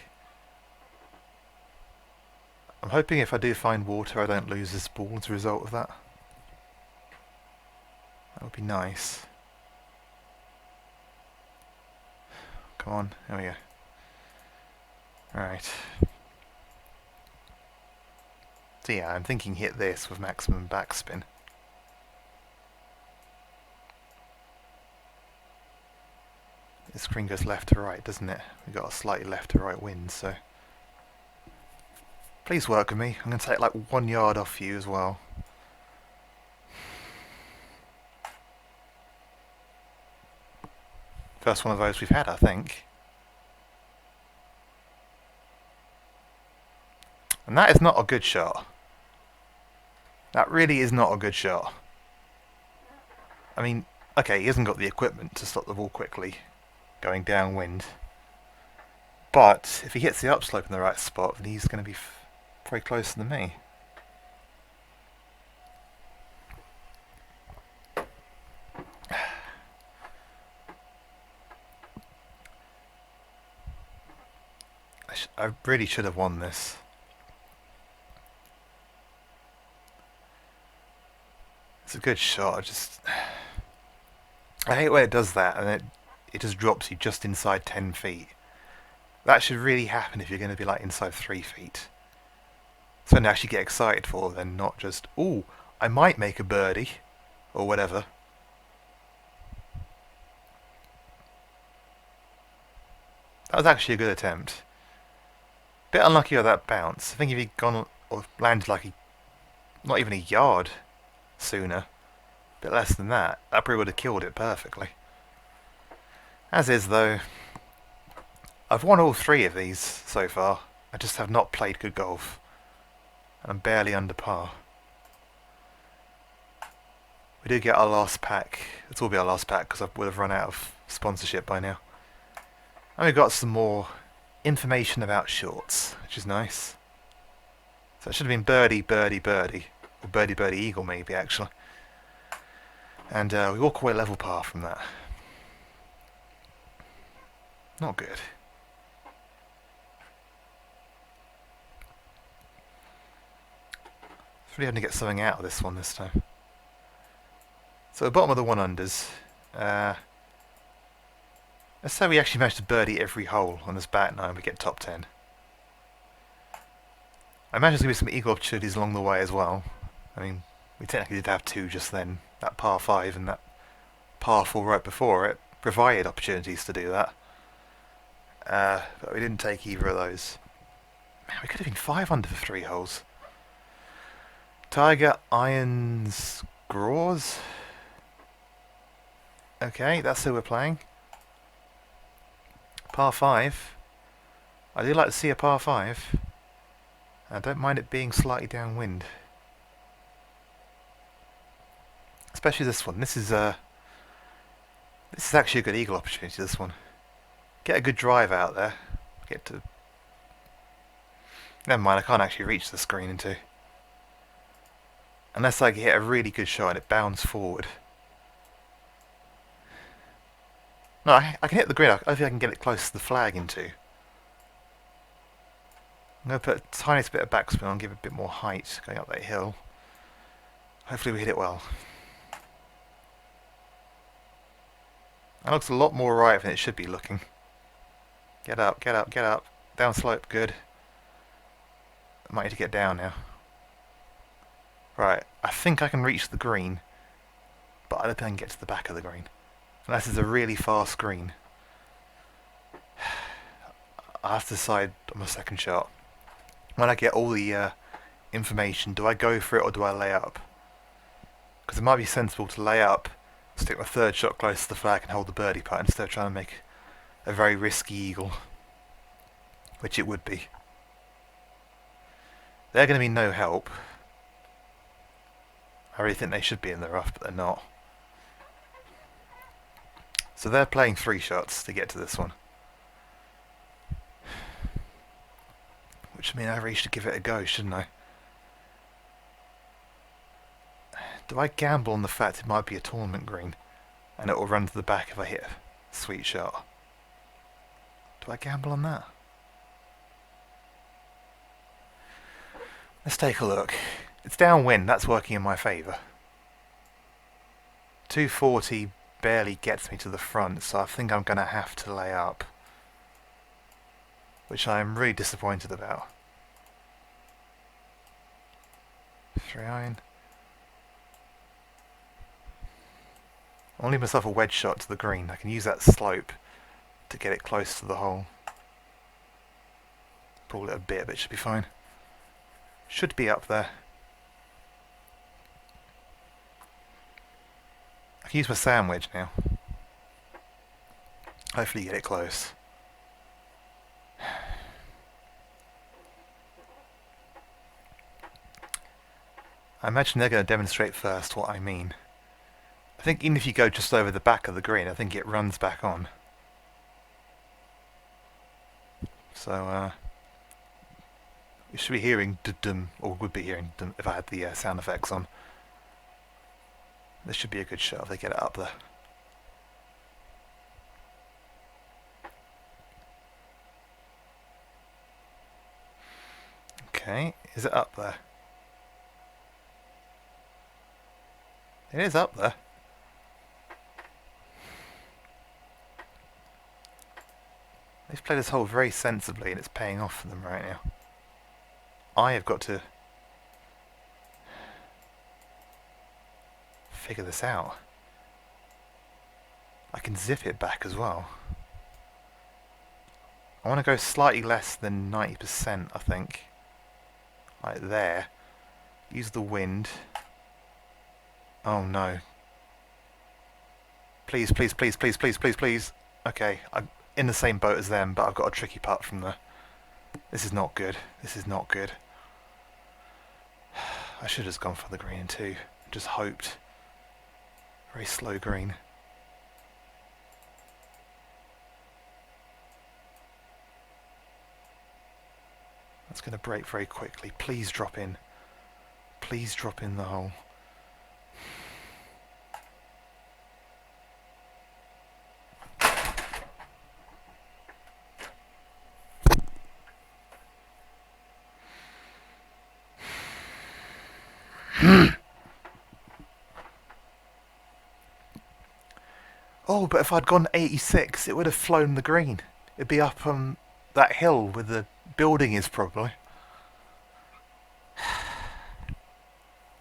I'm hoping if I do find water I don't lose this ball as a result of that. That would be nice. Come on, there we go. Right. So yeah, I'm thinking hit this with maximum backspin. The screen goes left to right, doesn't it? We've got a slightly left to right wind, so... Please work with me. I'm going to take like 1 yard off you as well. First one of those we've had, I think. And that is not a good shot. That really is not a good shot. I mean, okay, he hasn't got the equipment to stop the ball quickly going downwind. But if he hits the upslope in the right spot, then he's going to be very closer than me. I really should have won this. It's a good shot. I hate when it does that, and it just drops you just inside 10 feet. That should really happen if you're going to be like inside 3 feet. Something to actually get excited for, then not just, ooh, I might make a birdie, or whatever. That was actually a good attempt. Bit unlucky with that bounce. I think if he'd gone or landed like not even a yard sooner, a bit less than that, that probably would have killed it perfectly. As is, though, I've won all 3 of these so far. I just have not played good golf. And I'm barely under par. We do get our last pack. This will be our last pack because I would have run out of sponsorship by now. And we've got some more information about shorts, which is nice. So it should have been birdie, birdie, birdie. Or birdie, birdie, eagle maybe, actually. And we walk away level par from that. Not good. Really having to get something out of this one this time. So the bottom of the 1-unders. Let's say we actually managed to birdie every hole on this back nine and we get top 10. I imagine there's going to be some eagle opportunities along the way as well. I mean, we technically did have 2 just then. That par 5 and that par 4 right before it provided opportunities to do that. But we didn't take either of those. Man, we could have been 5 under for 3 holes. Tiger Irons Grawes. Okay, that's who we're playing. Par 5. I do like to see a par 5. I don't mind it being slightly downwind. Especially this one. This is actually a good eagle opportunity, this one. Get a good drive out there. Get to... Never mind, I can't actually reach the screen into. Unless I hit a really good shot and it bounds forward. No, I can hit the green. I think I can get it close to the flag into. I'm going to put a tiniest bit of backspin on, give it a bit more height going up that hill. Hopefully we hit it well. That looks a lot more right than it should be looking. Get up, get up, get up. Down slope, good. I might need to get down now. Right, I think I can reach the green, but I don't think I can get to the back of the green. Unless it's a really fast green. I have to decide on my second shot. When I get all the information, do I go for it or do I lay up? Because it might be sensible to lay up, stick my third shot close to the flag and hold the birdie putt instead of trying to make a very risky eagle. Which it would be. They're going to be no help. I really think they should be in the rough, but they're not. So they're playing 3 shots to get to this one. Which means I really should give it a go, shouldn't I? Do I gamble on the fact it might be a tournament green and it will run to the back if I hit a sweet shot? Do I gamble on that? Let's take a look. It's downwind, that's working in my favour. 240 barely gets me to the front, so I think I'm going to have to lay up. Which I'm really disappointed about. 3-iron. I'll leave myself a wedge shot to the green. I can use that slope to get it close to the hole. Pull it a bit, but it should be fine. Should be up there. I can use my sand wedge now. Hopefully get it close. I imagine they're going to demonstrate first what I mean. I think even if you go just over the back of the green, I think it runs back on. So, you should be hearing dum, or would be hearing dum if I had the sound effects on. This should be a good shot if they get it up there. Okay, is it up there? It is up there. They've played this hole very sensibly and it's paying off for them right now. I have got to figure this out. I can zip it back as well. I want to go slightly less than 90%, I think. Like there. Use the wind. Oh no. Please, please, please, please, please, please, please. Okay, I'm in the same boat as them, but I've got a tricky putt from the... This is not good. This is not good. I should have just gone for the green too. Just hoped. Very slow green. That's going to break very quickly. Please drop in. Please drop in the hole. Oh, but if I'd gone 86, it would have flown the green. It'd be up on that hill where the building is, probably.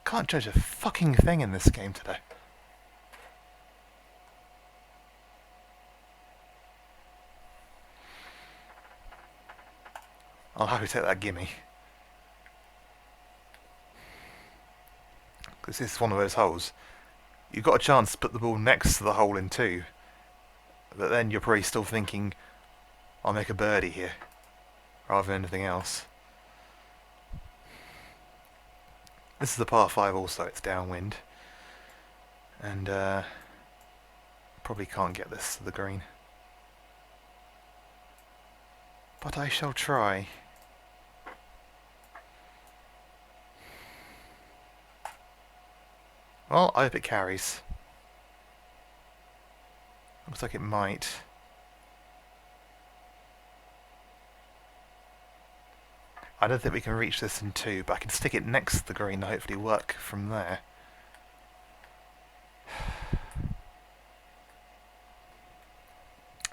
Can't judge a fucking thing in this game today. I'll happily take that gimme. Because this is one of those holes. You've got a chance to put the ball next to the hole in two. But then you're probably still thinking, I'll make a birdie here. Rather than anything else. This is the par 5 also, it's downwind. And probably can't get this to the green. But I shall try. Well, I hope it carries. Looks like it might. I don't think we can reach this in two, but I can stick it next to the green and hopefully work from there.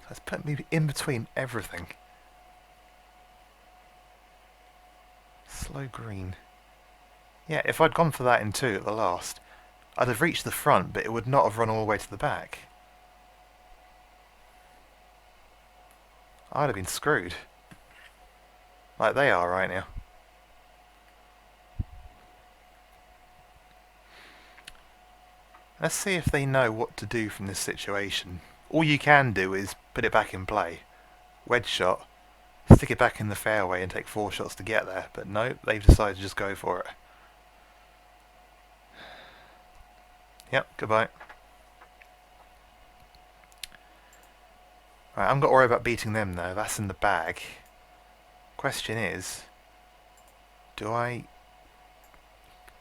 Let's put me in between everything. Slow green. Yeah, if I'd gone for that in two at the last, I'd have reached the front, but it would not have run all the way to the back. I'd have been screwed. Like they are right now. Let's see if they know what to do from this situation. All you can do is put it back in play. Wedge shot, stick it back in the fairway and take 4 shots to get there. But no, they've decided to just go for it. Yep, goodbye. Right, I haven't got to worry about beating them though, that's in the bag. Question is, do I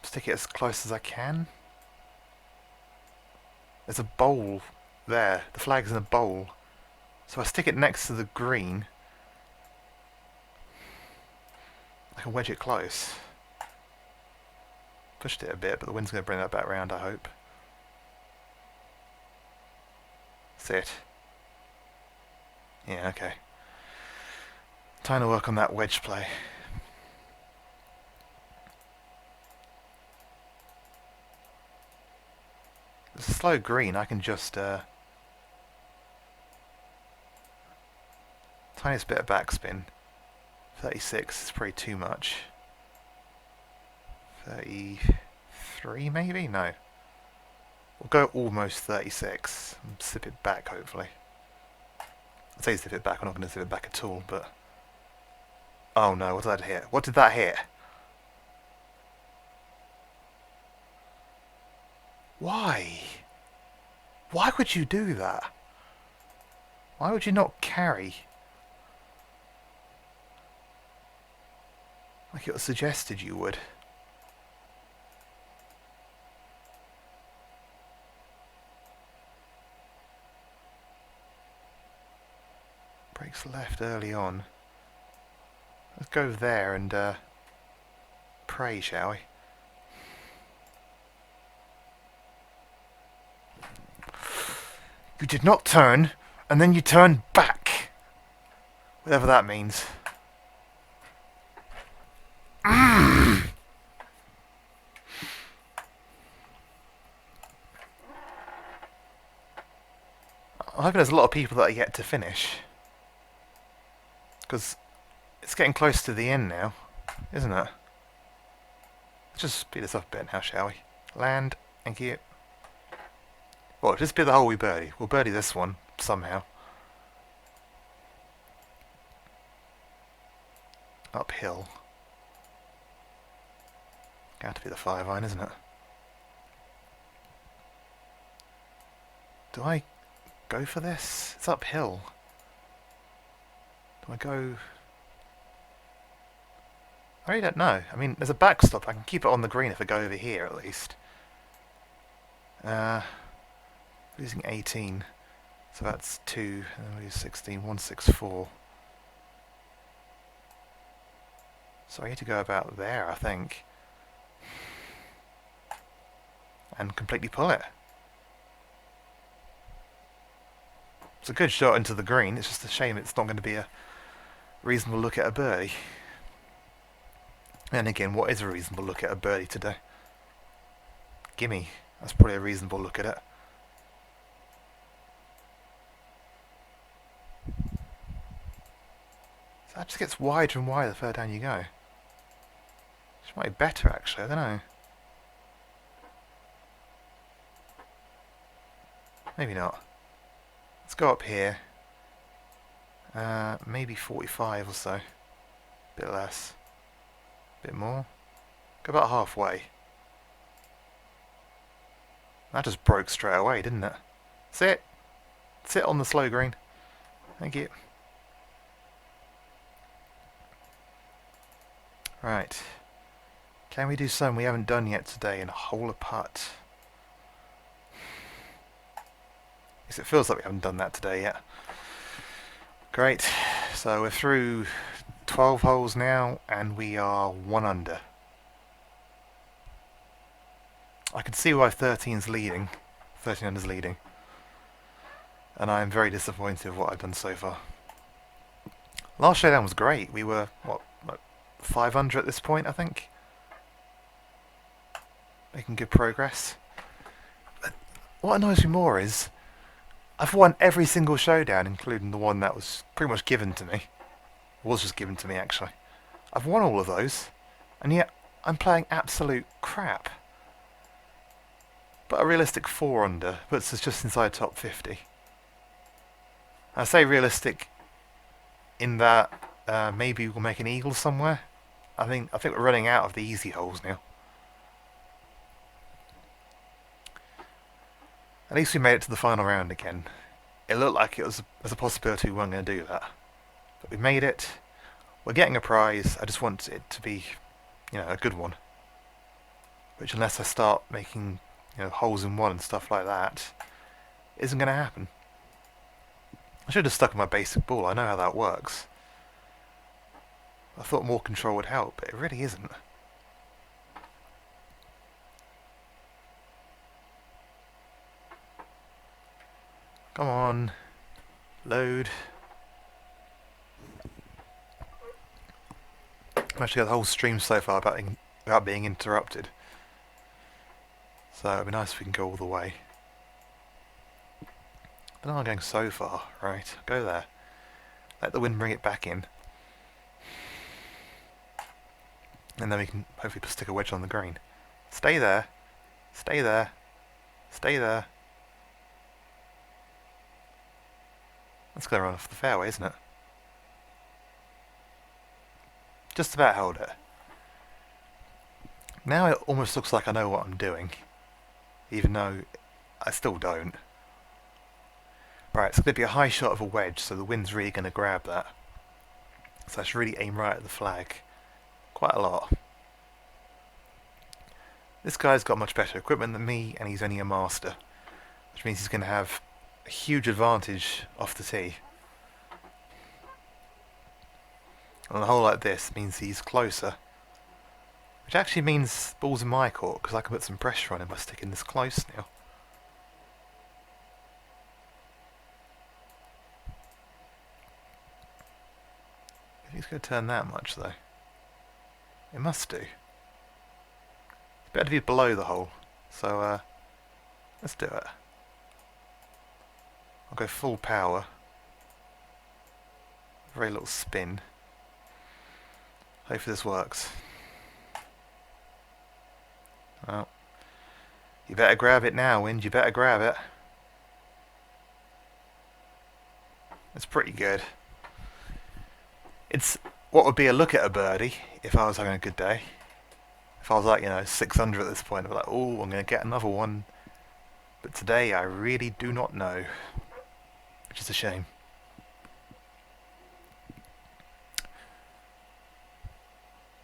stick it as close as I can? There's a bowl there, the flag's in a bowl. So I stick it next to the green. I can wedge it close. Pushed it a bit, but the wind's going to bring that back round, I hope. That's it. Yeah, okay. Time to work on that wedge play. It's a slow green, I can just tiniest bit of backspin. 36 is probably too much. 33 maybe? No. We'll go almost 36 and zip it back hopefully. I'd say zip it back, I'm not going to zip it back at all, but... Oh no, what did that hit? What did that hit? Why? Why would you do that? Why would you not carry? Like it was suggested you would. Breaks left early on. Let's go there and pray, shall we? You did not turn, and then you turned back. Whatever that means. I'm hoping there's a lot of people that are yet to finish. Because it's getting close to the end now, isn't it? Let's just speed this up a bit now, shall we? Land, thank you. Well, just be the hole we birdie. We'll birdie this one, somehow. Uphill. Got to be the 5-iron, isn't it? Do I go for this? It's uphill. Do I go... I really don't know. I mean, there's a backstop. I can keep it on the green if I go over here, at least. Losing 18. So that's 2. And then we lose 16. 164. So I need to go about there, I think. And completely pull it. It's a good shot into the green. It's just a shame it's not going to be a reasonable look at a birdie. And again, what is a reasonable look at a birdie today? Gimme. That's probably a reasonable look at it. So that just gets wider and wider the further down you go. Which might be better, actually. I don't know. Maybe not. Let's go up here. Maybe 45 or so. Bit less. Bit more. Go about halfway. That just broke straight away, didn't it? Sit! Sit on the slow green. Thank you. Right. Can we do something we haven't done yet today and hole a putt? Yes, it feels like we haven't done that today yet. Great. So we're through 12 holes now and we are 1 under. I can see why 13's leading. 13 under's leading. And I'm very disappointed with what I've done so far. Last showdown was great. We were, what 5 under at this point, I think? Making good progress. But what annoys me more is I've won every single showdown, including the one that was pretty much given to me. Was just given to me, actually. I've won all of those, and yet I'm playing absolute crap. But a realistic 4 under puts us just inside top 50. I say realistic in that maybe we'll make an eagle somewhere. I think we're running out of the easy holes now. At least we made it to the final round again. It looked like it was a possibility we weren't going to do that. But we made it. We're getting a prize. I just want it to be, a good one. Which, unless I start making, holes in one and stuff like that, isn't going to happen. I should have stuck with my basic ball. I know how that works. I thought more control would help, but it really isn't. Come on. Load. I've actually got the whole stream so far without being interrupted. So it'd be nice if we can go all the way. But I'm going so far. Right, go there. Let the wind bring it back in. And then we can hopefully stick a wedge on the green. Stay there. Stay there. Stay there. That's going to run off the fairway, isn't it? Just about held it. Now it almost looks like I know what I'm doing. Even though I still don't. Right, it's going to be a high shot of a wedge, so the wind's really going to grab that. So I should really aim right at the flag. Quite a lot. This guy's got much better equipment than me, and he's only a master. Which means he's going to have a huge advantage off the tee. And a hole like this means he's closer. Which actually means ball's in my court, because I can put some pressure on him by sticking this close now. going to turn that much, though. It must do. It's better to be below the hole. So, let's do it. I'll go full power. Very little spin. Hopefully this works. Well, you better grab it now, Wind. You better grab it. It's pretty good. It's what would be a look at a birdie if I was having a good day. If I was like, 600 at this point, I'd be like, oh, I'm going to get another one. But today I really do not know. Which is a shame.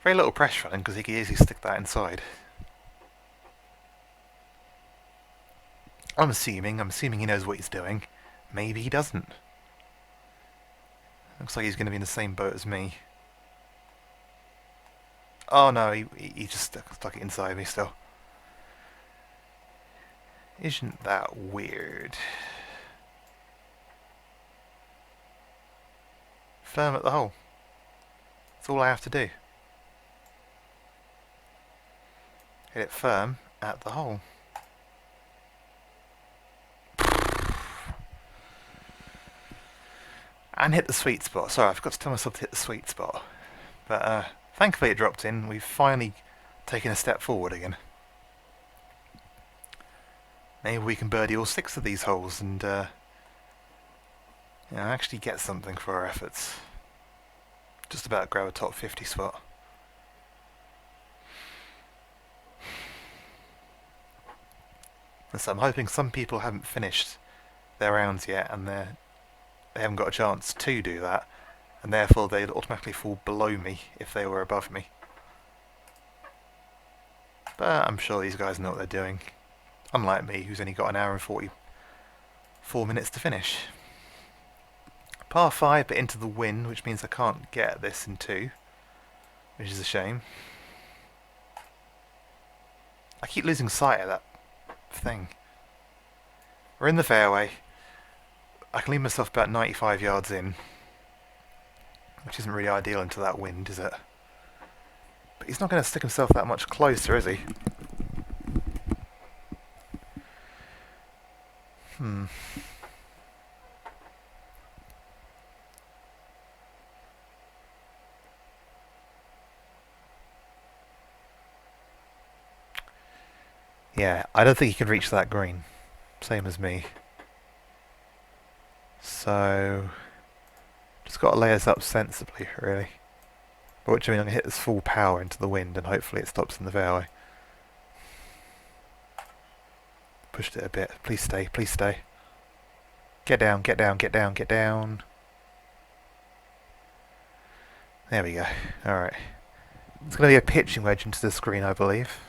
Very little pressure on him because he can easily stick that inside. I'm assuming he knows what he's doing. Maybe he doesn't. Looks like he's going to be in the same boat as me. Oh no, he just stuck it inside me still. Isn't that weird? Firm at the hole. That's all I have to do. Hit it firm at the hole. And hit the sweet spot. Sorry, I forgot to tell myself to hit the sweet spot. But thankfully it dropped in. We've finally taken a step forward again. Maybe we can birdie all 6 of these holes and actually get something for our efforts. Just about grab a top 50 spot. And so I'm hoping some people haven't finished their rounds yet and they haven't got a chance to do that, and therefore they'd automatically fall below me if they were above me. But I'm sure these guys know what they're doing. Unlike me, who's only got an hour and 44 minutes to finish. Par 5, but into the wind, which means I can't get this in 2, which is a shame. I keep losing sight of that thing. We're in the fairway. I can leave myself about 95 yards in, which isn't really ideal into that wind, is it? But he's not going to stick himself that much closer, is he? Yeah, I don't think he can reach that green. Same as me. So, just got to lay us up sensibly, really. By which I mean I'm going to hit this full power into the wind and hopefully it stops in the fairway. Pushed it a bit. Please stay, please stay. Get down, get down, get down, get down. There we go. Alright. It's going to be a pitching wedge into the screen, I believe.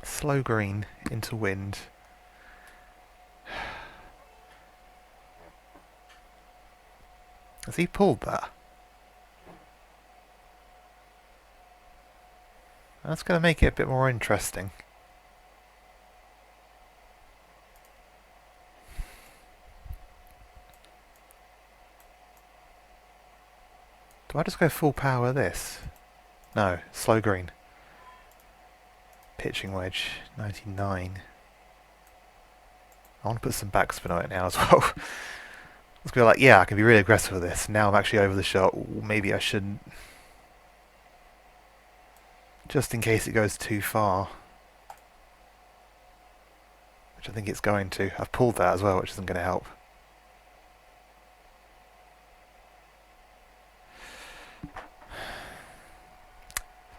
Slow green into wind. Has he pulled that? That's going to make it a bit more interesting. Do I just go full power this? No, slow green. Pitching wedge, 99. I want to put some backspin on it now as well. Let's be like, yeah, I can be really aggressive with this. Now I'm actually over the shot. Maybe I shouldn't. Just in case it goes too far. Which I think it's going to. I've pulled that as well, which isn't going to help.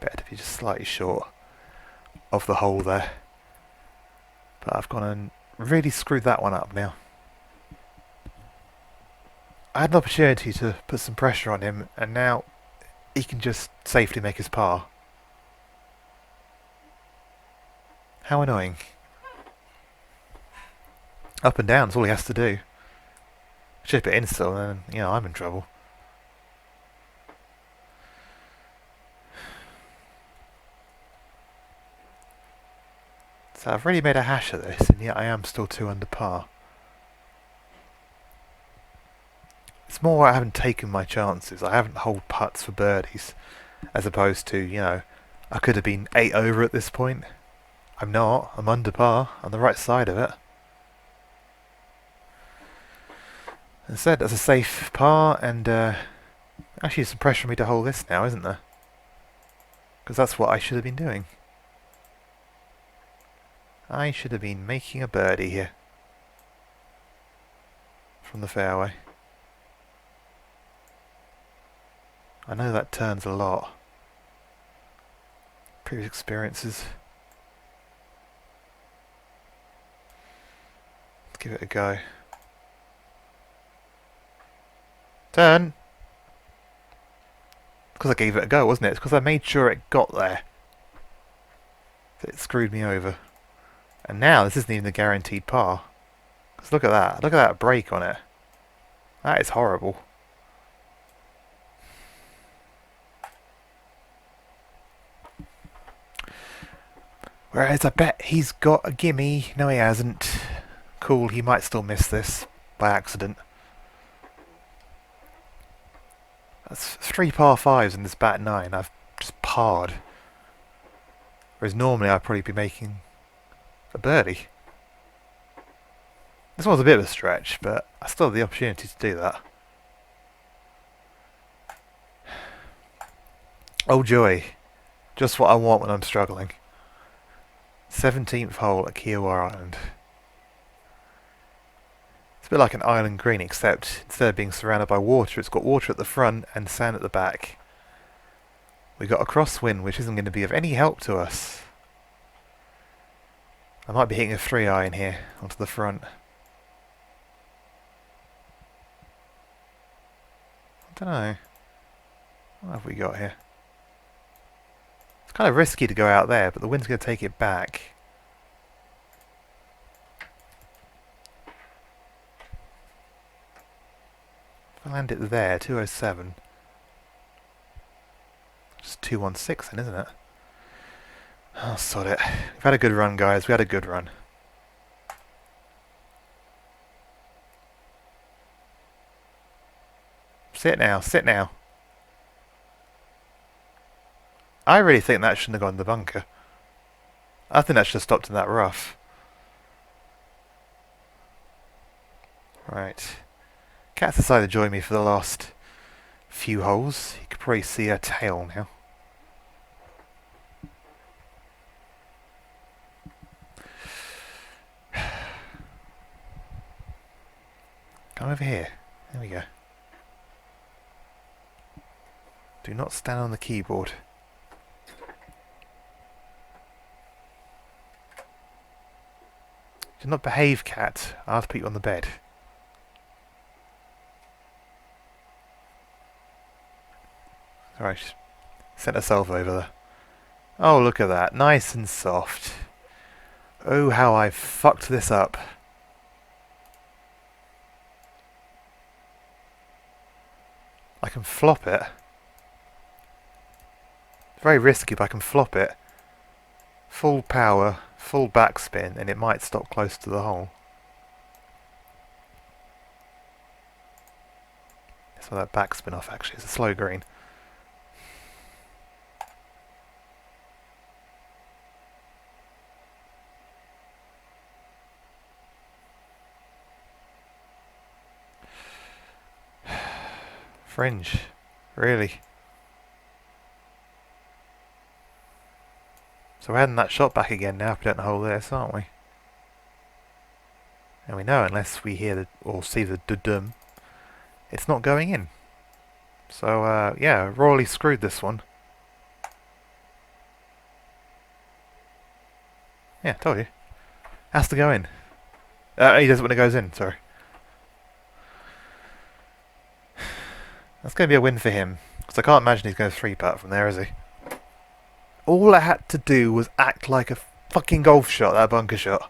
Better to be just slightly short of the hole there. But I've gone and really screwed that one up now. I had an opportunity to put some pressure on him, and now he can just safely make his par. How annoying. Up and down is all he has to do. Chip it in still, and then, I'm in trouble. So I've really made a hash of this, and yet I am still 2 under par. It's more I haven't taken my chances. I haven't holed putts for birdies, as opposed to, you know, I could have been 8 over at this point. I'm not. I'm under par, on the right side of it. Instead, that's a safe par, and actually some pressure on me to hold this now, isn't there? Because that's what I should have been doing. I should have been making a birdie here. From the fairway. I know that turns a lot. Previous experiences. Let's give it a go. Turn! Because I gave it a go, wasn't it? It's because I made sure it got there. It screwed me over. And now this isn't even a guaranteed par. Because look at that. Look at that break on it. That is horrible. Whereas I bet he's got a gimme. No, he hasn't. Cool, he might still miss this by accident. That's 3 par 5s in this bat 9. I've just parred. Whereas normally I'd probably be making a birdie. This one's a bit of a stretch, but I still have the opportunity to do that. Oh joy. Just what I want when I'm struggling. 17th hole at Kiawah Island. It's a bit like an island green, except instead of being surrounded by water, it's got water at the front and sand at the back. We got a crosswind, which isn't going to be of any help to us. I might be hitting a 3-iron here onto the front. I don't know. What have we got here? It's kind of risky to go out there, but the wind's going to take it back. If I land it there, 207. Just 216 then, isn't it? Oh, sod it. We've had a good run, guys. We had a good run. Sit now, sit now. I really think that shouldn't have gone in the bunker. I think that should have stopped in that rough. Right. Cat's decided to join me for the last few holes. You can probably see her tail now. Come over here. There we go. Do not stand on the keyboard. Do not behave, cat. I'll have to put you on the bed. Alright, she's sent herself over there. Oh, look at that. Nice and soft. Oh, how I fucked this up. I can flop it. Very risky, but I can flop it. Full power, full backspin, and it might stop close to the hole. Let's let that backspin off, actually. It's a slow green. Fringe. Really? So we're heading that shot back again now if we don't hold this, aren't we? And we know unless we hear the, or see the dum, it's not going in. So yeah, royally screwed this one. Yeah, told you. Has to go in. He does it when it goes in, sorry. That's going to be a win for him, because I can't imagine he's going to 3-putt from there, is he? All I had to do was act like a fucking golf shot, that bunker shot.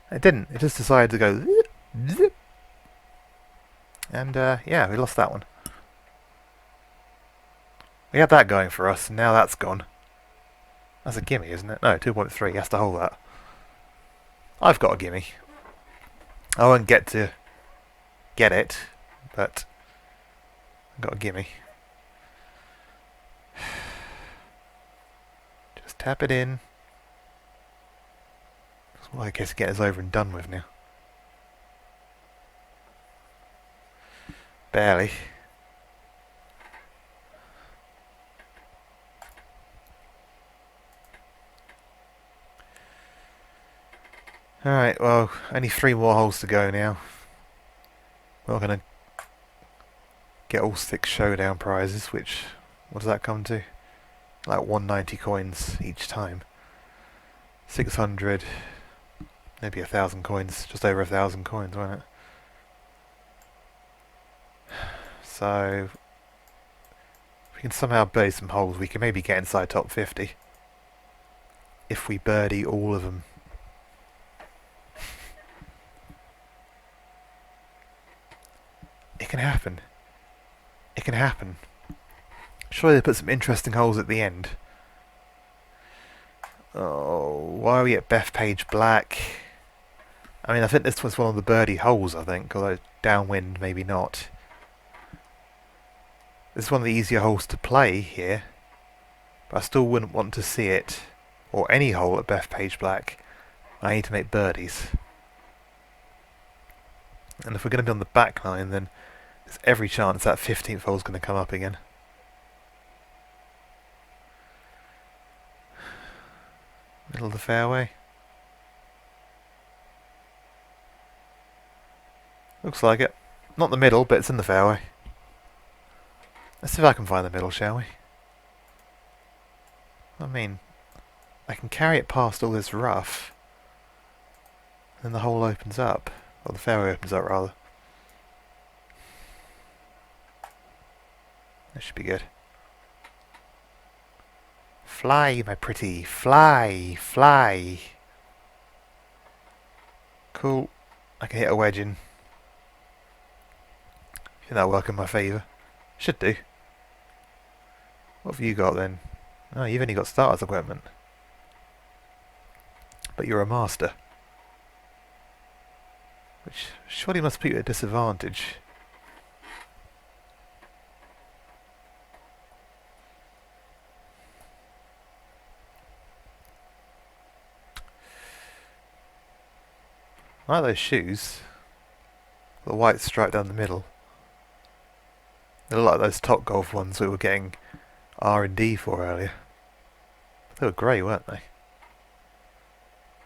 It didn't. It just decided to go zip, zip. And yeah, we lost that one. We had that going for us, and now that's gone. That's a gimme, isn't it? No, 2.3. He has to hold that. I've got a gimme. I won't get to get it, but I got a gimme. Just tap it in. Well, I guess get us over and done with now. Barely. Alright, well, only 3 more holes to go now. We're not going to get all 6 Showdown prizes, which, what does that come to? Like 190 coins each time. 600, maybe 1,000 coins, just over 1,000 coins, won't it? So, if we can somehow birdie some holes, we can maybe get inside top 50. If we birdie all of them. It can happen. It can happen. Surely they put some interesting holes at the end. Oh, why are we at Bethpage Black? I mean, I think this was one of the birdie holes, I think, although downwind, maybe not. This is one of the easier holes to play here, but I still wouldn't want to see it, or any hole at Bethpage Black. I need to make birdies. And if we're going to be on the back line, then there's every chance that 15th hole's going to come up again. Middle of the fairway. Looks like it. Not the middle, but it's in the fairway. Let's see if I can find the middle, shall we? I mean, I can carry it past all this rough. Then the hole opens up. Or the fairway opens up, rather. That should be good. Fly, my pretty. Fly, fly. Cool. I can hit a wedge in. I think that'll work in my favour. Should do. What have you got then? Oh, you've only got starter's equipment. But you're a master. Which surely must put you at a disadvantage. I like those shoes. The white stripe down the middle. They look like those Top Golf ones we were getting R&D for earlier. They were grey, weren't they?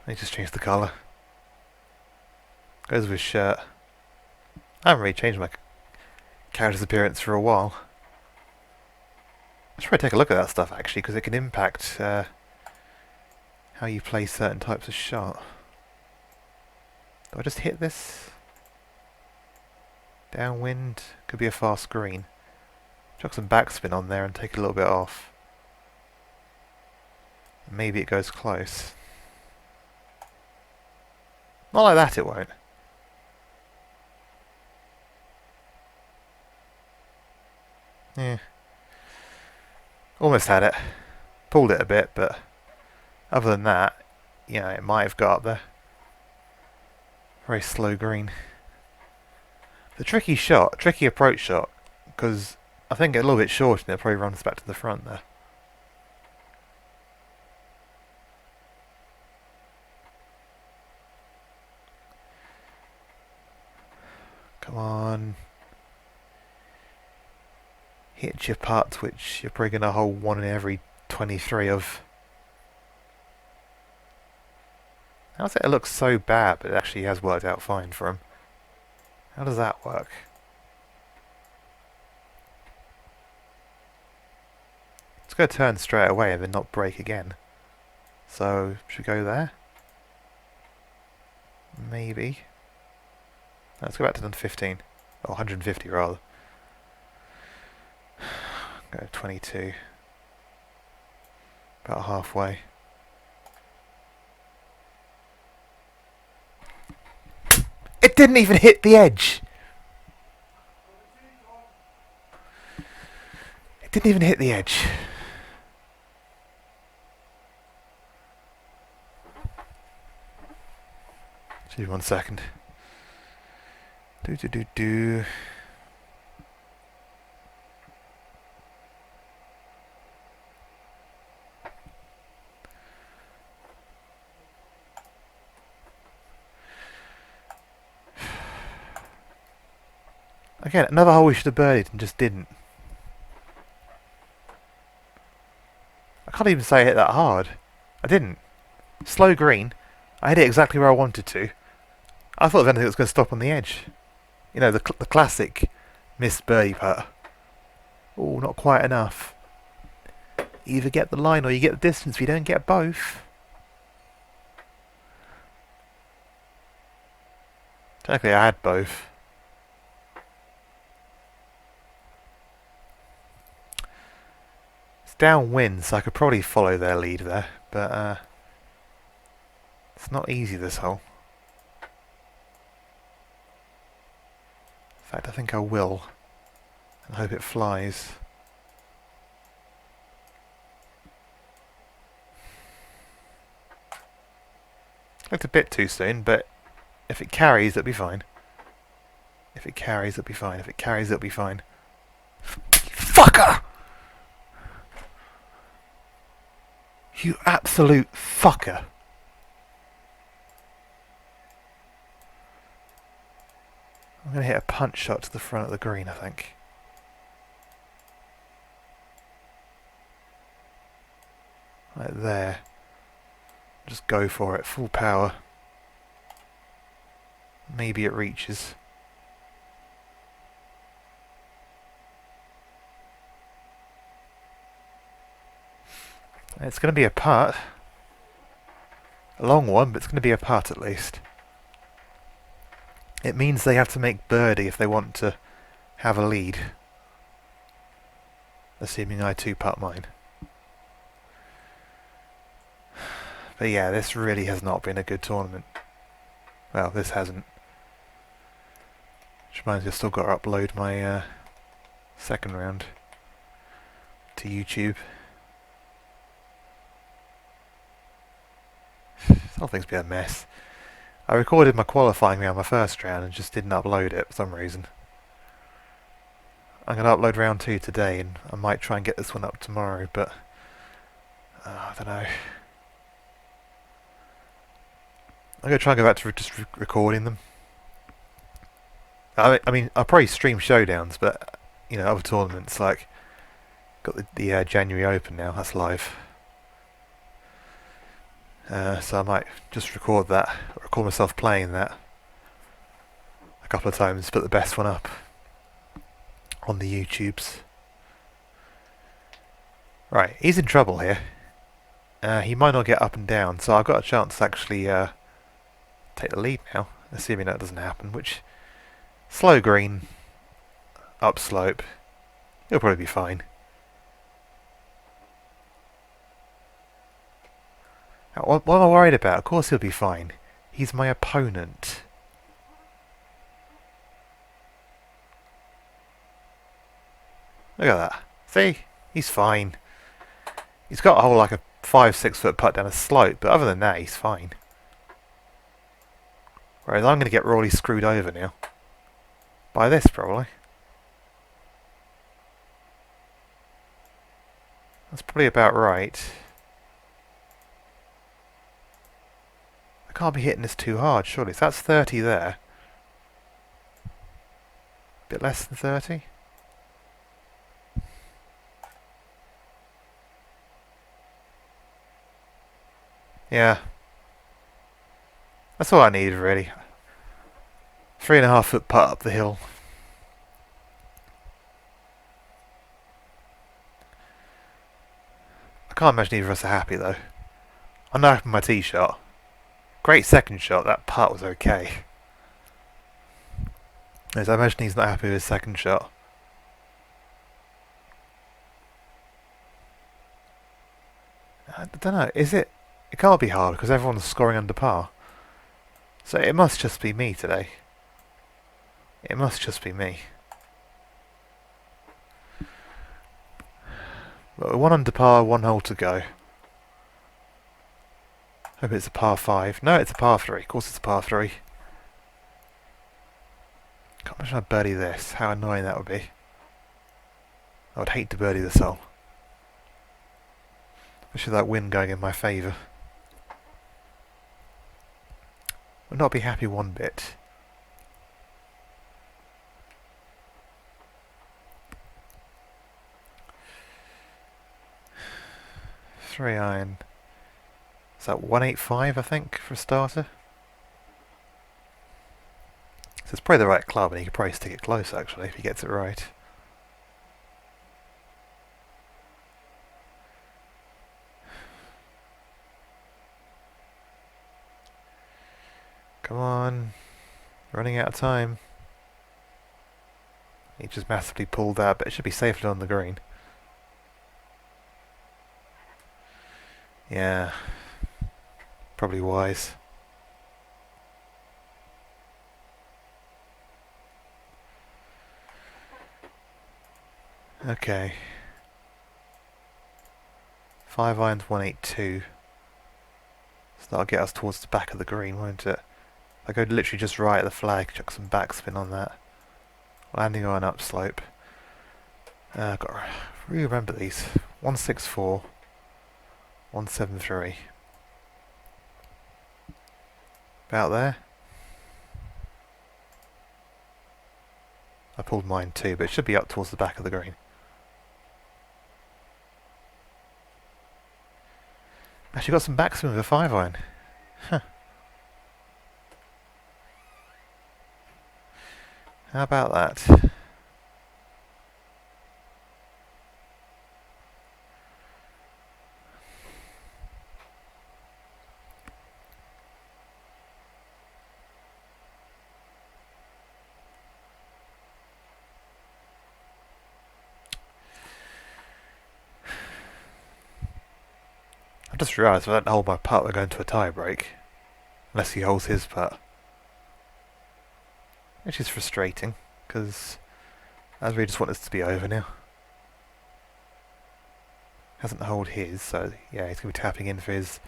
They just changed the colour. Goes with his shirt. I haven't really changed my character's appearance for a while. I should probably take a look at that stuff actually, because it can impact how you play certain types of shot. Do I just hit this? Downwind? Could be a fast green. Chuck some backspin on there and take a little bit off. Maybe it goes close. Not like that, it won't. Yeah. Almost had it. Pulled it a bit, but other than that, yeah, it might have got up there. Very slow green. The tricky shot, tricky approach shot, because I think a little bit short and it probably runs back to the front there. Come on. Hit your putt, which you're probably going to hold 1 in every 23 of. How does it look so bad, but it actually has worked out fine for him? How does that work? It's going to turn straight away and then not break again. So, should we go there? Maybe. Let's go back to the 15. Or 150 rather. Go 22. About halfway. It didn't even hit the edge! It didn't even hit the edge. Just 1 second. Do. Again, another hole we should have birdied and just didn't. I can't even say I hit that hard. I didn't. Slow green. I hit it exactly where I wanted to. I thought if anything it was going to stop on the edge. You know, the classic missed birdie putt. Oh, not quite enough. You either get the line or you get the distance. We don't get both. Technically, I had both. It's downwind, so I could probably follow their lead there, but it's not easy, this hole. In fact, I think I will, and hope it flies. Looked a bit too soon, but if it carries, it'll be fine. If it carries, it'll be fine. If it carries, it'll be fine. Fucker! You absolute fucker. I'm going to hit a punch shot to the front of the green, I think. Right there. Just go for it, full power. Maybe it reaches. It's going to be a putt. A long one, but it's going to be a putt at least. It means they have to make birdie if they want to have a lead. Assuming I two-putt mine. But yeah, this really has not been a good tournament. Well, this hasn't. Which reminds me, I've still got to upload my second round to YouTube. This whole thing's been a mess. I recorded my qualifying round, my first round, and just didn't upload it for some reason. I'm going to upload round 2 today, and I might try and get this one up tomorrow, but I don't know. I'm going to try and go back to just recording them. I mean, I'll probably stream Showdowns, but, you know, other tournaments, like, got the January Open now, that's live. So I might just record that, record myself playing that a couple of times, put the best one up on the YouTubes. Right, he's in trouble here. He might not get up and down, so I've got a chance to actually take the lead now, assuming that doesn't happen, which, slow green, upslope, he'll probably be fine. What am I worried about? Of course he'll be fine. He's my opponent. Look at that. See? He's fine. He's got a whole like a 5-6 foot putt down a slope, but other than that, he's fine. Whereas I'm going to get royally screwed over now. By this, probably. That's probably about right. I can't be hitting this too hard, surely. So that's 30 there. Bit less than 30? Yeah. That's all I need, really. 3.5 foot putt up the hill. I can't imagine either of us are happy, though. I'm not happy with my tee shot. Great second shot, that putt was okay. As I imagine he's not happy with his second shot. I don't know, is it? It can't be hard because everyone's scoring under par. So it must just be me today. It must just be me. But we're 1 under par, 1 hole to go. Hope it's a par 5. No, it's a par 3. Of course it's a par 3. Can't imagine I birdie this. How annoying that would be. I would hate to birdie this hole. Especially that wind going in my favour. Would not be happy one bit. 3 iron. Is that 185, I think, for a starter? So it's probably the right club, and he could probably stick it close, actually, if he gets it right. Come on. Running out of time. He just massively pulled that, but it should be safely on the green. Yeah. Probably wise. Okay. 5 irons 182. So that'll get us towards the back of the green, won't it? I go literally just right at the flag, chuck some backspin on that. Landing on an upslope. Got to really remember these. 164. 173. About there. I pulled mine too, but it should be up towards the back of the green. Actually got some backspin with a 5 iron. Huh. How about that? I just realised if I don't hold my putt, we're going to a tie break. Unless he holds his putt. Which is frustrating, because I really just want this to be over now. Hasn't hold his, so yeah, he's going to be tapping in for his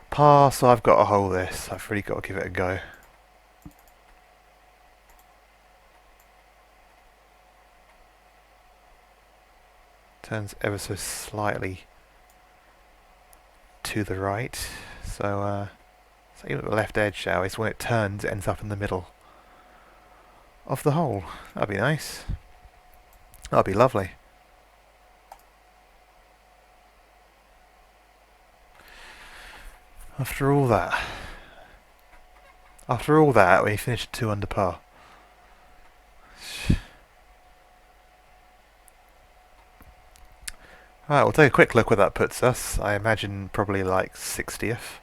par, so I've got to hold this. I've really got to give it a go. Turns ever so slightly to the right, so even at the left edge, shall we? So when it turns, it ends up in the middle of the hole. That'd be nice. That'd be lovely. After all that, we finished 2 under par. Right, we'll take a quick look where that puts us. I imagine probably like 60th.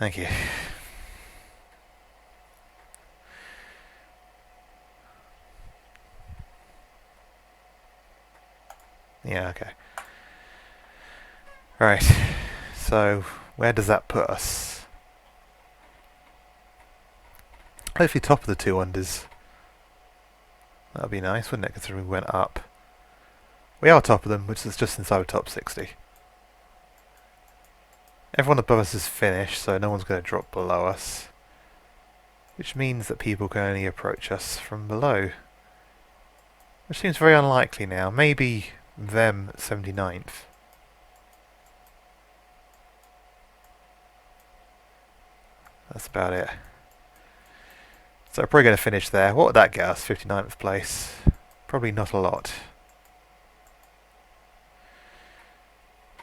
Thank you. Yeah, okay. Right, so where does that put us? Hopefully top of the 2 unders. That'd be nice, wouldn't it, considering we went up. We are top of them, which is just inside the top 60. Everyone above us is finished, so no one's going to drop below us. Which means that people can only approach us from below. Which seems very unlikely now. Maybe them at 79th. That's about it. So we're probably going to finish there. What would that get us? 59th place. Probably not a lot.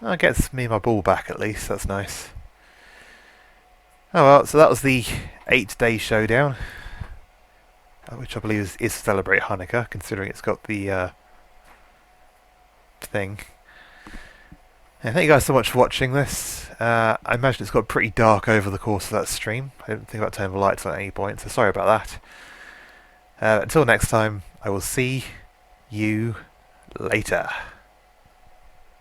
That gets me my ball back at least. That's nice. Oh well, so that was the 8-day showdown. Which I believe is to celebrate Hanukkah, considering it's got the thing. Yeah, thank you guys so much for watching this. I imagine it's got pretty dark over the course of that stream. I didn't think about turning the lights on at any point, so sorry about that. Until next time, I will see you later.